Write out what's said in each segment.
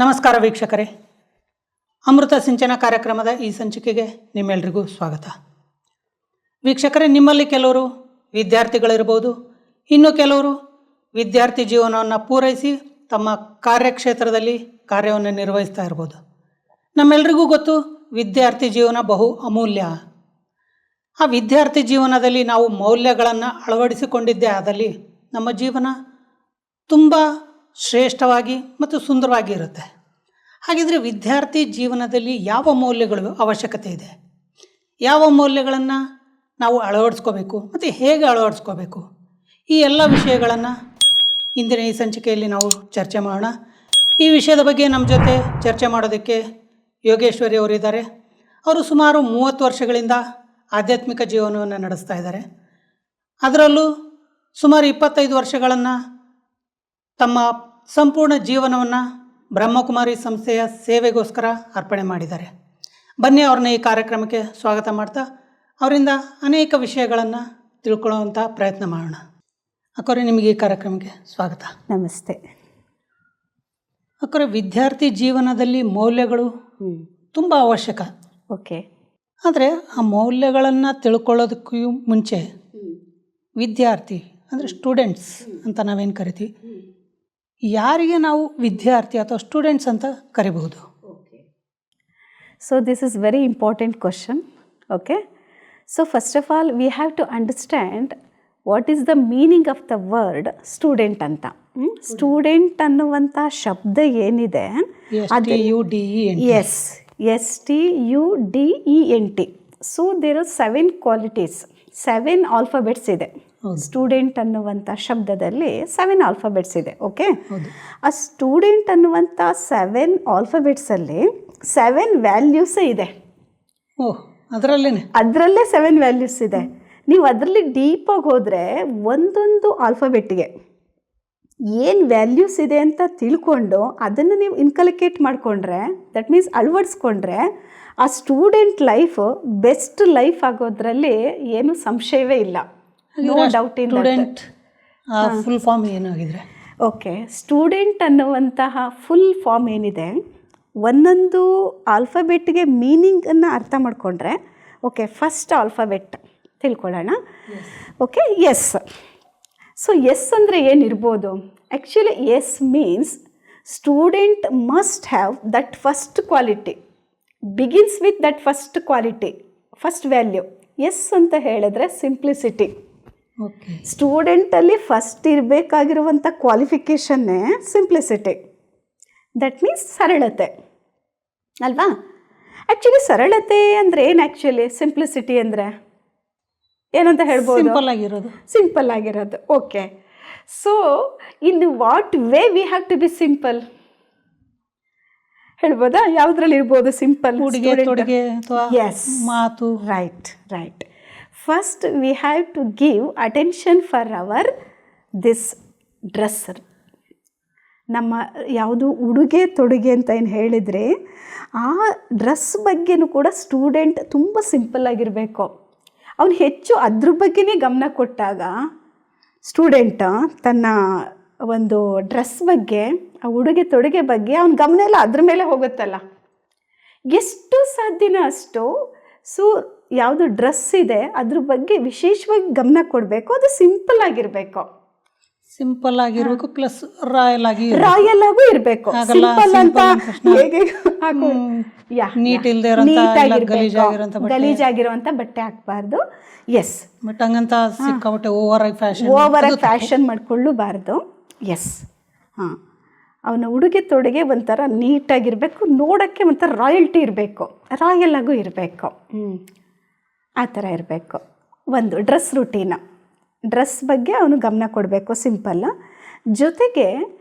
ನಮಸ್ಕಾರ ವೀಕ್ಷಕರೇ, ಅಮೃತ ಸಿಂಚನ ಕಾರ್ಯಕ್ರಮದ ಈ ಸಂಚಿಕೆಗೆ ನಿಮ್ಮೆಲ್ಲರಿಗೂ ಸ್ವಾಗತ. ವೀಕ್ಷಕರೇ, ನಿಮ್ಮಲ್ಲಿ ಕೆಲವರು ವಿದ್ಯಾರ್ಥಿಗಳಿರ್ಬೋದು, ಇನ್ನು ಕೆಲವರು ವಿದ್ಯಾರ್ಥಿ ಜೀವನವನ್ನು ಪೂರೈಸಿ ತಮ್ಮ ಕಾರ್ಯಕ್ಷೇತ್ರದಲ್ಲಿ ಕಾರ್ಯವನ್ನು ನಿರ್ವಹಿಸ್ತಾ ಇರ್ಬೋದು. ನಮ್ಮೆಲ್ಲರಿಗೂ ಗೊತ್ತು, ವಿದ್ಯಾರ್ಥಿ ಜೀವನ ಬಹು ಅಮೂಲ್ಯ. ಆ ವಿದ್ಯಾರ್ಥಿ ಜೀವನದಲ್ಲಿ ನಾವು ಮೌಲ್ಯಗಳನ್ನು ಅಳವಡಿಸಿಕೊಂಡಿದ್ದೇ ಆದಲ್ಲಿ ನಮ್ಮ ಜೀವನ ತುಂಬ ಶ್ರೇಷ್ಠವಾಗಿ ಮತ್ತು ಸುಂದರವಾಗಿ ಇರುತ್ತೆ. ಹಾಗಿದ್ರೆ ವಿದ್ಯಾರ್ಥಿ ಜೀವನದಲ್ಲಿ ಯಾವ ಮೌಲ್ಯಗಳು ಅವಶ್ಯಕತೆ ಇದೆ, ಯಾವ ಮೌಲ್ಯಗಳನ್ನು ನಾವು ಅಳವಡಿಸ್ಕೋಬೇಕು ಮತ್ತು ಹೇಗೆ ಅಳವಡಿಸ್ಕೋಬೇಕು, ಈ ಎಲ್ಲ ವಿಷಯಗಳನ್ನು ಇಂದಿನ ಈ ಸಂಚಿಕೆಯಲ್ಲಿ ನಾವು ಚರ್ಚೆ ಮಾಡೋಣ. ಈ ವಿಷಯದ ಬಗ್ಗೆ ನಮ್ಮ ಜೊತೆ ಚರ್ಚೆ ಮಾಡೋದಕ್ಕೆ ಯೋಗೇಶ್ವರಿ ಅವರಿದ್ದಾರೆ. ಅವರು ಸುಮಾರು 30 ವರ್ಷಗಳಿಂದ ಆಧ್ಯಾತ್ಮಿಕ ಜೀವನವನ್ನು ನಡೆಸ್ತಾ ಇದ್ದಾರೆ. ಅದರಲ್ಲೂ ಸುಮಾರು 25 ವರ್ಷಗಳನ್ನು ತಮ್ಮ ಸಂಪೂರ್ಣ ಜೀವನವನ್ನು ಬ್ರಹ್ಮಕುಮಾರಿ ಸಂಸ್ಥೆಯ ಸೇವೆಗೋಸ್ಕರ ಅರ್ಪಣೆ ಮಾಡಿದ್ದಾರೆ. ಬನ್ನಿ, ಅವ್ರನ್ನ ಈ ಕಾರ್ಯಕ್ರಮಕ್ಕೆ ಸ್ವಾಗತ ಮಾಡ್ತಾ ಅವರಿಂದ ಅನೇಕ ವಿಷಯಗಳನ್ನು ತಿಳ್ಕೊಳ್ಳುವಂಥ ಪ್ರಯತ್ನ ಮಾಡೋಣ. ಅಕ್ಕವ್ರೆ, ನಿಮಗೆ ಈ ಕಾರ್ಯಕ್ರಮಕ್ಕೆ ಸ್ವಾಗತ. ನಮಸ್ತೆ. ಅಕ್ಕವ್ರೆ, ವಿದ್ಯಾರ್ಥಿ ಜೀವನದಲ್ಲಿ ಮೌಲ್ಯಗಳು ತುಂಬ ಅವಶ್ಯಕ. ಓಕೆ. ಆದರೆ ಆ ಮೌಲ್ಯಗಳನ್ನು ತಿಳ್ಕೊಳ್ಳೋದಕ್ಕೂ ಮುಂಚೆ ವಿದ್ಯಾರ್ಥಿ ಅಂದರೆ ಸ್ಟೂಡೆಂಟ್ಸ್ ಅಂತ ನಾವೇನು ಕರಿತೀವಿ, ಯಾರಿಗೆ ನಾವು ವಿದ್ಯಾರ್ಥಿ ಅಥವಾ ಸ್ಟೂಡೆಂಟ್ಸ್ ಅಂತ ಕರಿಬಹುದು? So this is very important question. Okay. So first of all, we have to understand what is the meaning of the word student ಅಂತ. ಸ್ಟೂಡೆಂಟ್ ಅನ್ನುವಂಥ ಶಬ್ದ ಏನಿದೆ, yes STUDENT. So there are 7 qualities, 7 alphabets ಇದೆ. Student ಅನ್ನುವಂಥ ಶಬ್ದದಲ್ಲಿ 7 alphabets ಇದೆ. Okay. ಆ student ಅನ್ನುವಂಥ 7 ಆಲ್ಫಾಬೆಟ್ಸಲ್ಲಿ 7 ವ್ಯಾಲ್ಯೂಸೇ ಇದೆ. ಅದರಲ್ಲೇ 7 ವ್ಯಾಲ್ಯೂಸ್ ಇದೆ. ನೀವು ಅದರಲ್ಲಿ ಡೀಪಾಗಿ ಹೋದರೆ ಒಂದೊಂದು ಆಲ್ಫಾಬೆಟ್ಗೆ ಏನು ವ್ಯಾಲ್ಯೂಸ್ ಇದೆ ಅಂತ ತಿಳ್ಕೊಂಡು ಅದನ್ನು ನೀವು ಇನ್ಕಲಿಕೇಟ್ ಮಾಡಿಕೊಂಡ್ರೆ, ದಟ್ ಮೀನ್ಸ್ ಅಳವಡಿಸ್ಕೊಂಡ್ರೆ, ಆ ಸ್ಟೂಡೆಂಟ್ ಲೈಫ್ ಬೆಸ್ಟ್ ಲೈಫ್ ಆಗೋದ್ರಲ್ಲಿ ಏನು ಸಂಶಯವೇ ಇಲ್ಲ. No doubt in that. Full form ಏನಾಗಿದ್ರೆ? ಓಕೆ. ಸ್ಟೂಡೆಂಟ್ ಅನ್ನುವಂತಹ ಫುಲ್ ಫಾರ್ಮ್ ಏನಿದೆ, ಒಂದೊಂದು ಆಲ್ಫಾಬೆಟ್ಗೆ ಮೀನಿಂಗನ್ನು ಅರ್ಥ ಮಾಡಿಕೊಂಡ್ರೆ, ಓಕೆ, ಫಸ್ಟ್ ಆಲ್ಫಾಬೆಟ್ ತಿಳ್ಕೊಳ್ಳೋಣ. Okay, S. ಸೊ ಎಸ್ ಅಂದರೆ ಏನಿರ್ಬೋದು? Actually S means student must have that first quality, begins with that first quality, first value. S ಅಂತ ಹೇಳಿದ್ರೆ ಸಿಂಪ್ಲಿಸಿಟಿ. ಸ್ಟೂಡೆಂಟಲ್ಲಿ ಫಸ್ಟ್ ಇರಬೇಕಾಗಿರುವಂಥ ಕ್ವಾಲಿಫಿಕೇಷನ್ನೇ ಸಿಂಪ್ಲಿಸಿಟಿ. ದಟ್ ಮೀನ್ಸ್ ಸರಳತೆ ಅಲ್ವಾ? ಆ್ಯಕ್ಚುಲಿ ಸರಳತೆ ಅಂದರೆ ಏನು? ಆ್ಯಕ್ಚುಲಿ ಸಿಂಪ್ಲಿಸಿಟಿ ಅಂದರೆ ಏನಂತ ಹೇಳ್ಬೋದು? ಸಿಂಪಲ್ ಆಗಿರೋದು. Okay. So in what way we have to be simple ಹೇಳ್ಬೋದಾ? ಯಾವುದ್ರಲ್ಲಿ ಇರ್ಬೋದು ಸಿಂಪಲ್? ಎಸ್, ಮಾತು. Right. First we have to give attention for our this dress. ನಮ್ಮ ಯಾವುದು ಉಡುಗೆ ತೊಡುಗೆ ಅಂತ ಏನು ಹೇಳಿದರೆ, ಆ ಡ್ರೆಸ್ ಬಗ್ಗೆನೂ ಕೂಡ ಸ್ಟೂಡೆಂಟ್ ತುಂಬ ಸಿಂಪಲ್ ಆಗಿರಬೇಕು. ಅವನು ಹೆಚ್ಚು ಅದ್ರ ಬಗ್ಗೆನೇ ಗಮನ ಕೊಟ್ಟಾಗ ಸ್ಟೂಡೆಂಟ್ ತನ್ನ ಒಂದು ಡ್ರೆಸ್ ಬಗ್ಗೆ, ಆ ಉಡುಗೆ ತೊಡುಗೆ ಬಗ್ಗೆ ಅವನ ಗಮನ ಎಲ್ಲ ಅದ್ರ ಮೇಲೆ ಹೋಗುತ್ತಲ್ಲ. ಎಷ್ಟು ಸಾಧ್ಯನೋ ಅಷ್ಟು ಸೊ ಯಾವುದು ಡ್ರೆಸ್ ಇದೆ ಅದ್ರ ಬಗ್ಗೆ ವಿಶೇಷವಾಗಿ ಗಮನ ಕೊಡಬೇಕು. ಅದು ಸಿಂಪಲ್ ಆಗಿರಬೇಕು. ಸಿಂಪಲ್ ಆಗಿರಬೇಕು, ಪ್ಲಸ್ ರಾಯಲ್ ಆಗೂ ಇರಬೇಕು. ಸಿಂಪಲ್ ಅಂತ ಗಲೀಜಾಗಿರುವಂಥ ಬಟ್ಟೆ ಹಾಕಬಾರ್ದು. ಎಸ್. ಬಟ್ ಹಂಗಂತ ಸಿಕ್ಕಾಪಟ್ಟೆ ಓವರ್ ಆಗಿ ಫ್ಯಾಷನ್ ಮಾಡ್ಕೊಳ್ಳಬಾರ್ದು. ಎಸ್. ಹಾಂ, ಅವನ ಉಡುಗೆ ತೊಡುಗೆ ಒಂಥರ ನೀಟಾಗಿರಬೇಕು, ನೋಡೋಕ್ಕೆ ಒಂಥರ ರಾಯಲ್ಟಿ ಇರಬೇಕು, ರಾಯಲ್ ಆಗೂ ಇರಬೇಕು. ಆ ಥರ ಇರಬೇಕು. ಒಂದು ಡ್ರೆಸ್ ರುಟೀನ, ಡ್ರೆಸ್ ಬಗ್ಗೆ ಅವನು ಗಮನ ಕೊಡಬೇಕು, ಸಿಂಪಲ್ಲ. ಜೊತೆಗೆ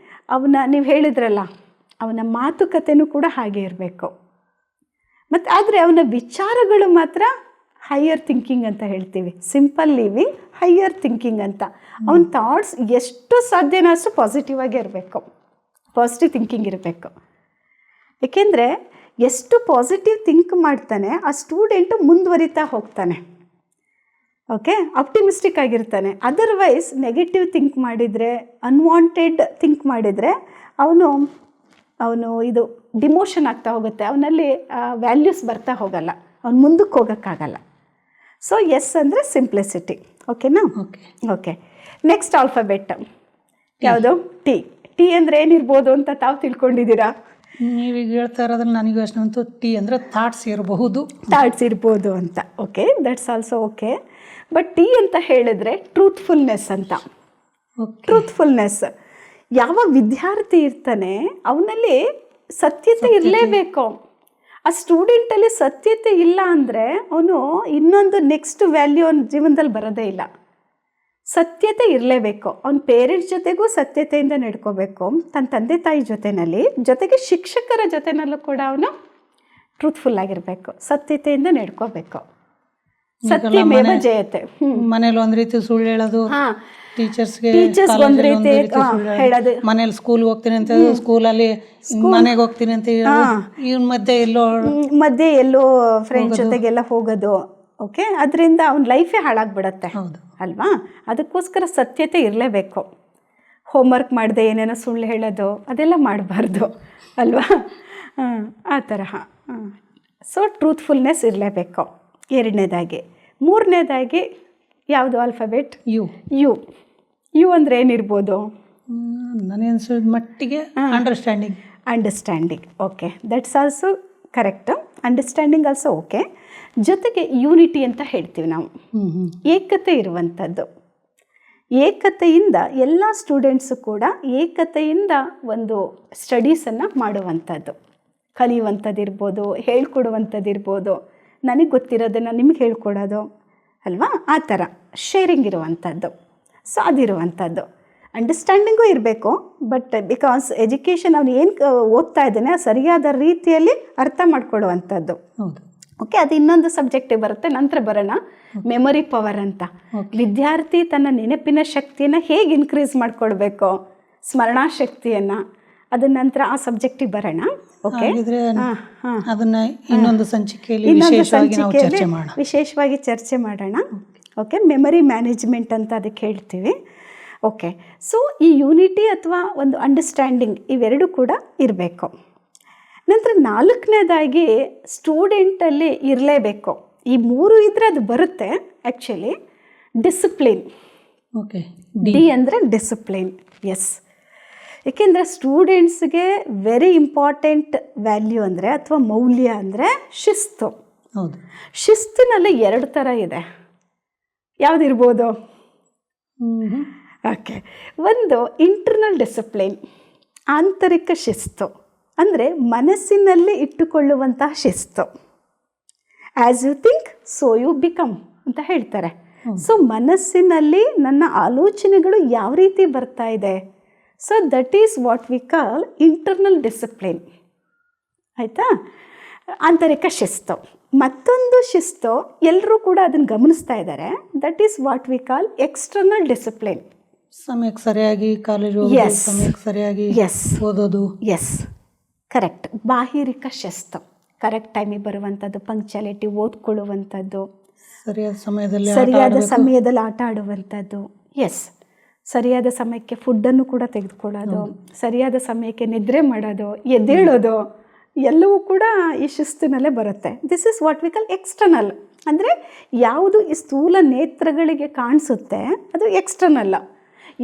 ಅವನ, ನೀವು ಹೇಳಿದ್ರಲ್ಲ, ಅವನ ಮಾತುಕತೆನೂ ಕೂಡ ಹಾಗೆ ಇರಬೇಕು. ಮತ್ತು ಆದರೆ ಅವನ ವಿಚಾರಗಳು ಮಾತ್ರ ಹೈಯರ್ ಥಿಂಕಿಂಗ್ ಅಂತ ಹೇಳ್ತೀವಿ. ಸಿಂಪಲ್ ಲಿವಿಂಗ್, ಹೈಯರ್ ಥಿಂಕಿಂಗ್ ಅಂತ. ಅವನ ಥಾಟ್ಸ್ ಎಷ್ಟು ಸಾಧ್ಯನೋ ಅಷ್ಟು ಪಾಸಿಟಿವ್ ಆಗೇ ಇರಬೇಕು, ಪಾಸಿಟಿವ್ ಥಿಂಕಿಂಗ್ ಇರಬೇಕು. ಏಕೆಂದರೆ ಎಷ್ಟು ಪಾಸಿಟಿವ್ ಥಿಂಕ್ ಮಾಡ್ತಾನೆ ಆ ಸ್ಟೂಡೆಂಟು ಮುಂದುವರಿತಾ ಹೋಗ್ತಾನೆ. ಓಕೆ, ಆಪ್ಟಿಮಿಸ್ಟಿಕ್ ಆಗಿರ್ತಾನೆ. ಅದರ್ವೈಸ್ ನೆಗೆಟಿವ್ ಥಿಂಕ್ ಮಾಡಿದರೆ, ಅನ್ವಾಂಟೆಡ್ ಥಿಂಕ್ ಮಾಡಿದರೆ ಅವನು ಅವನು ಇದು ಡಿಮೋಷನ್ ಆಗ್ತಾ ಹೋಗುತ್ತೆ, ಅವನಲ್ಲಿ ವ್ಯಾಲ್ಯೂಸ್ ಬರ್ತಾ ಹೋಗಲ್ಲ, ಅವ್ನು ಮುಂದಕ್ಕೆ ಹೋಗೋಕ್ಕಾಗಲ್ಲ. ಸೊ ಎಸ್ ಅಂದರೆ ಸಿಂಪ್ಲಿಸಿಟಿ. ಓಕೆನಾ? ಓಕೆ. ನೆಕ್ಸ್ಟ್ ಆಲ್ಫಾಬೆಟ್ ಯಾವುದು? ಟಿ. ಟಿ ಅಂದರೆ ಏನಿರ್ಬೋದು ಅಂತ ತಾವು ತಿಳ್ಕೊಂಡಿದ್ದೀರಾ? ನೀವೀಗ ಹೇಳ್ತಾ ಇರೋದ್ರಲ್ಲಿ ನನಗೆ ಯೋಚನೆ ಅಂತೂ ಟಿ ಅಂದರೆ ಥಾಟ್ಸ್ ಇರಬಹುದು. ಥಾಟ್ಸ್ ಇರ್ಬೋದು ಅಂತ. Okay, that's also okay. But T ಅಂತ ಹೇಳಿದ್ರೆ ಟ್ರೂತ್ಫುಲ್ನೆಸ್ ಅಂತ. ಟ್ರೂತ್ಫುಲ್ನೆಸ್. ಯಾವ ವಿದ್ಯಾರ್ಥಿ ಇರ್ತಾನೆ ಅವನಲ್ಲಿ ಸತ್ಯತೆ ಇರಲೇಬೇಕು. ಆ ಸ್ಟೂಡೆಂಟಲ್ಲಿ ಸತ್ಯತೆ ಇಲ್ಲ ಅಂದರೆ ಅವನು ಇನ್ನೊಂದು ನೆಕ್ಸ್ಟ್ ವ್ಯಾಲ್ಯೂ ಅವನ ಜೀವನದಲ್ಲಿ ಬರೋದೇ ಇಲ್ಲ. ಸತ್ಯತೆ ಇರಲೇಬೇಕು. ಅವನ ಪೇರೆಂಟ್ಸ್ ಜೊತೆಗೂ ಸತ್ಯತೆಯಿಂದ ನಡ್ಕೋಬೇಕು, ತನ್ನ ತಂದೆ ತಾಯಿ ಜೊತೆಗೆ ಶಿಕ್ಷಕರ ಜೊತೆನಲ್ಲೂ ಕೂಡ ಅವನು ಟ್ರೂತ್ಫುಲ್ ಆಗಿರಬೇಕು, ಸತ್ಯತೆಯಿಂದ ನಡ್ಕೋಬೇಕು. ಸತ್ಯಮೇವ ಜಯತೆ. ಮನೇಲಿ ಒಂದು ರೀತಿ ಸುಳ್ಳು ಹೇಳೋದು, ಟೀಚರ್ಸ್ ಒಂದು ರೀತಿ ಹೇಳೋದು, ಮನೇಲಿ ಸ್ಕೂಲ್ಗೆ ಹೋಗ್ತೀನಿ ಅಂತ ಸ್ಕೂಲಲ್ಲಿ ಮನೆಗೆ ಹೋಗ್ತೀನಿ ಅಂತ ಇವನ್ ಮಧ್ಯೆ ಎಲ್ಲೋ ಫ್ರೆಂಡ್ಸ್ ಜೊತೆಗೆಲ್ಲ ಹೋಗೋದು. ಓಕೆ, ಅದರಿಂದ ಅವ್ನ ಲೈಫೇ ಹಾಳಾಗ್ಬಿಡತ್ತೆ ಅಲ್ವಾ? ಅದಕ್ಕೋಸ್ಕರ ಸತ್ಯತೆ ಇರಲೇಬೇಕು. ಹೋಮ್ವರ್ಕ್ ಮಾಡದೆ ಏನೇನೋ ಸುಳ್ಳು ಹೇಳೋದು ಅದೆಲ್ಲ ಮಾಡಬಾರ್ದು ಅಲ್ವಾ? ಆ ತರಹ. ಸೊ ಟ್ರೂತ್ಫುಲ್ನೆಸ್ ಇರಲೇಬೇಕು. ಎರಡನೇದಾಗಿ. ಮೂರನೇದಾಗಿ ಯಾವುದು ಆಲ್ಫಾಬೆಟ್? ಯು. ಯು. ಯು ಅಂದರೆ ಏನಿರ್ಬೋದು? ನನಗನ್ಸಿದ ಮಟ್ಟಿಗೆ understanding. Understanding. Okay, that's also correct. Understanding also okay. ಜೊತೆಗೆ ಯೂನಿಟಿ ಅಂತ ಹೇಳ್ತೀವಿ ನಾವು, ಏಕತೆ ಇರುವಂಥದ್ದು. ಏಕತೆಯಿಂದ ಎಲ್ಲ ಸ್ಟೂಡೆಂಟ್ಸು ಕೂಡ ಏಕತೆಯಿಂದ ಒಂದು ಸ್ಟಡೀಸನ್ನು ಮಾಡುವಂಥದ್ದು, ಕಲಿಯುವಂಥದ್ದಿರ್ಬೋದು, ಹೇಳ್ಕೊಡುವಂಥದ್ದಿರ್ಬೋದು, ನನಗೆ ಗೊತ್ತಿರೋದನ್ನು ನಿಮ್ಗೆ ಹೇಳ್ಕೊಡೋದು ಅಲ್ವಾ? ಆ ಥರ ಶೇರಿಂಗ್ ಇರುವಂಥದ್ದು. ಸೊ ಅದಿರುವಂಥದ್ದು. ಅಂಡರ್ಸ್ಟ್ಯಾಂಡಿಂಗು ಇರಬೇಕು. ಬಟ್ ಬಿಕಾಸ್ ಎಜುಕೇಷನ್ ಅವನು ಏನು ಓದ್ತಾ ಇದ್ದಾನೆ ಸರಿಯಾದ ರೀತಿಯಲ್ಲಿ ಅರ್ಥ ಮಾಡ್ಕೊಳ್ಳುವಂಥದ್ದು. ಹೌದು. ಓಕೆ, ಅದು ಇನ್ನೊಂದು ಸಬ್ಜೆಕ್ಟಿಗೆ ಬರುತ್ತೆ, ನಂತರ ಬರೋಣ. ಮೆಮೊರಿ ಪವರ್ ಅಂತ. ವಿದ್ಯಾರ್ಥಿ ತನ್ನ ನೆನಪಿನ ಶಕ್ತಿಯನ್ನು ಹೇಗೆ ಇನ್ಕ್ರೀಸ್ ಮಾಡ್ಕೊಳ್ಬೇಕು, ಸ್ಮರಣಾ ಶಕ್ತಿಯನ್ನು, ಅದನ್ನ ನಂತರ ಆ ಸಬ್ಜೆಕ್ಟಿಗೆ ಬರೋಣ. ಓಕೆ, ಅದನ್ನ ಇನ್ನೊಂದು ಸಂಚಿಕೆಯಲ್ಲಿ ವಿಶೇಷವಾಗಿ ಚರ್ಚೆ ಮಾಡೋಣ. ಓಕೆ, ಮೆಮೊರಿ ಮ್ಯಾನೇಜ್ಮೆಂಟ್ ಅಂತ ಅದಕ್ಕೆ ಹೇಳ್ತೀವಿ. ಓಕೆ, ಸೊ ಈ ಯೂನಿಟಿ ಅಥವಾ ಒಂದು ಅಂಡರ್ಸ್ಟ್ಯಾಂಡಿಂಗ್ ಇವೆರಡೂ ಕೂಡ ಇರಬೇಕು. ನಂತರ ನಾಲ್ಕನೇದಾಗಿ ಸ್ಟೂಡೆಂಟಲ್ಲಿ ಇರಲೇಬೇಕು. ಈ ಮೂರು ಇದ್ದರೆ ಅದು ಬರುತ್ತೆ ಆ್ಯಕ್ಚುಲಿ. ಡಿಸಿಪ್ಲಿನ್. ಓಕೆ, ಡಿ ಅಂದರೆ ಡಿಸಿಪ್ಲಿನ್. ಎಸ್, ಏಕೆಂದರೆ ಸ್ಟೂಡೆಂಟ್ಸ್ಗೆ ವೆರಿ ಇಂಪಾರ್ಟೆಂಟ್ ವ್ಯಾಲ್ಯೂ ಅಂದರೆ ಅಥವಾ ಮೌಲ್ಯ ಅಂದರೆ ಶಿಸ್ತು. ಹೌದು. ಶಿಸ್ತಿನಲ್ಲಿ ಎರಡು ಥರ ಇದೆ. ಯಾವುದಿರ್ಬೋದು? ಓಕೆ, ಒಂದು ಇಂಟರ್ನಲ್ ಡಿಸಿಪ್ಲಿನ್, ಆಂತರಿಕ ಶಿಸ್ತು, ಅಂದರೆ ಮನಸ್ಸಿನಲ್ಲಿ ಇಟ್ಟುಕೊಳ್ಳುವಂತಹ ಶಿಸ್ತು. As you think so you become ಅಂತ ಹೇಳ್ತಾರೆ. ಸೊ ಮನಸ್ಸಿನಲ್ಲಿ ನನ್ನ ಆಲೋಚನೆಗಳು ಯಾವ ರೀತಿ ಬರ್ತಾ ಇದೆ, so that is what we call internal discipline. ಆಯಿತಾ? ಆಂತರಿಕ ಶಿಸ್ತು. ಮತ್ತೊಂದು ಶಿಸ್ತು ಎಲ್ಲರೂ ಕೂಡ ಅದನ್ನು ಗಮನಿಸ್ತಾ ಇದ್ದಾರೆ. That is what we call external discipline. ಸಮಯಕ್ಕೆ ಸರಿಯಾಗಿ ಕಾಲೇಜ್ ಸಮಯಕ್ಕೆ ಸರಿಯಾಗಿ ಓದೋದು. S, correct. ಬಾಹಿರಿಕ ಶಿಸ್ತು, ಕರೆಕ್ಟ್ ಟೈಮಿಗೆ ಬರುವಂಥದ್ದು, ಪಂಕ್ಚುಯಾಲಿಟಿ, ಓದ್ಕೊಳ್ಳುವಂಥದ್ದು, ಸರಿಯಾದ ಸಮಯದಲ್ಲಿ ಆಟ ಆಡುವಂಥದ್ದು. ಎಸ್, ಸರಿಯಾದ ಸಮಯಕ್ಕೆ ಫುಡ್ಡನ್ನು ಕೂಡ ತೆಗೆದುಕೊಳ್ಳೋದು, ಸರಿಯಾದ ಸಮಯಕ್ಕೆ ನಿದ್ರೆ ಮಾಡೋದು, ಎದ್ದೇಳೋದು, ಎಲ್ಲವೂ ಕೂಡ ಈ ಶಿಸ್ತಿನಲ್ಲೇ ಬರುತ್ತೆ. This is what we call external. ಅಂದರೆ ಯಾವುದು ಈ ಸ್ಥೂಲ ನೇತ್ರಗಳಿಗೆ ಕಾಣಿಸುತ್ತೆ ಅದು ಎಕ್ಸ್ಟರ್ನಲ್.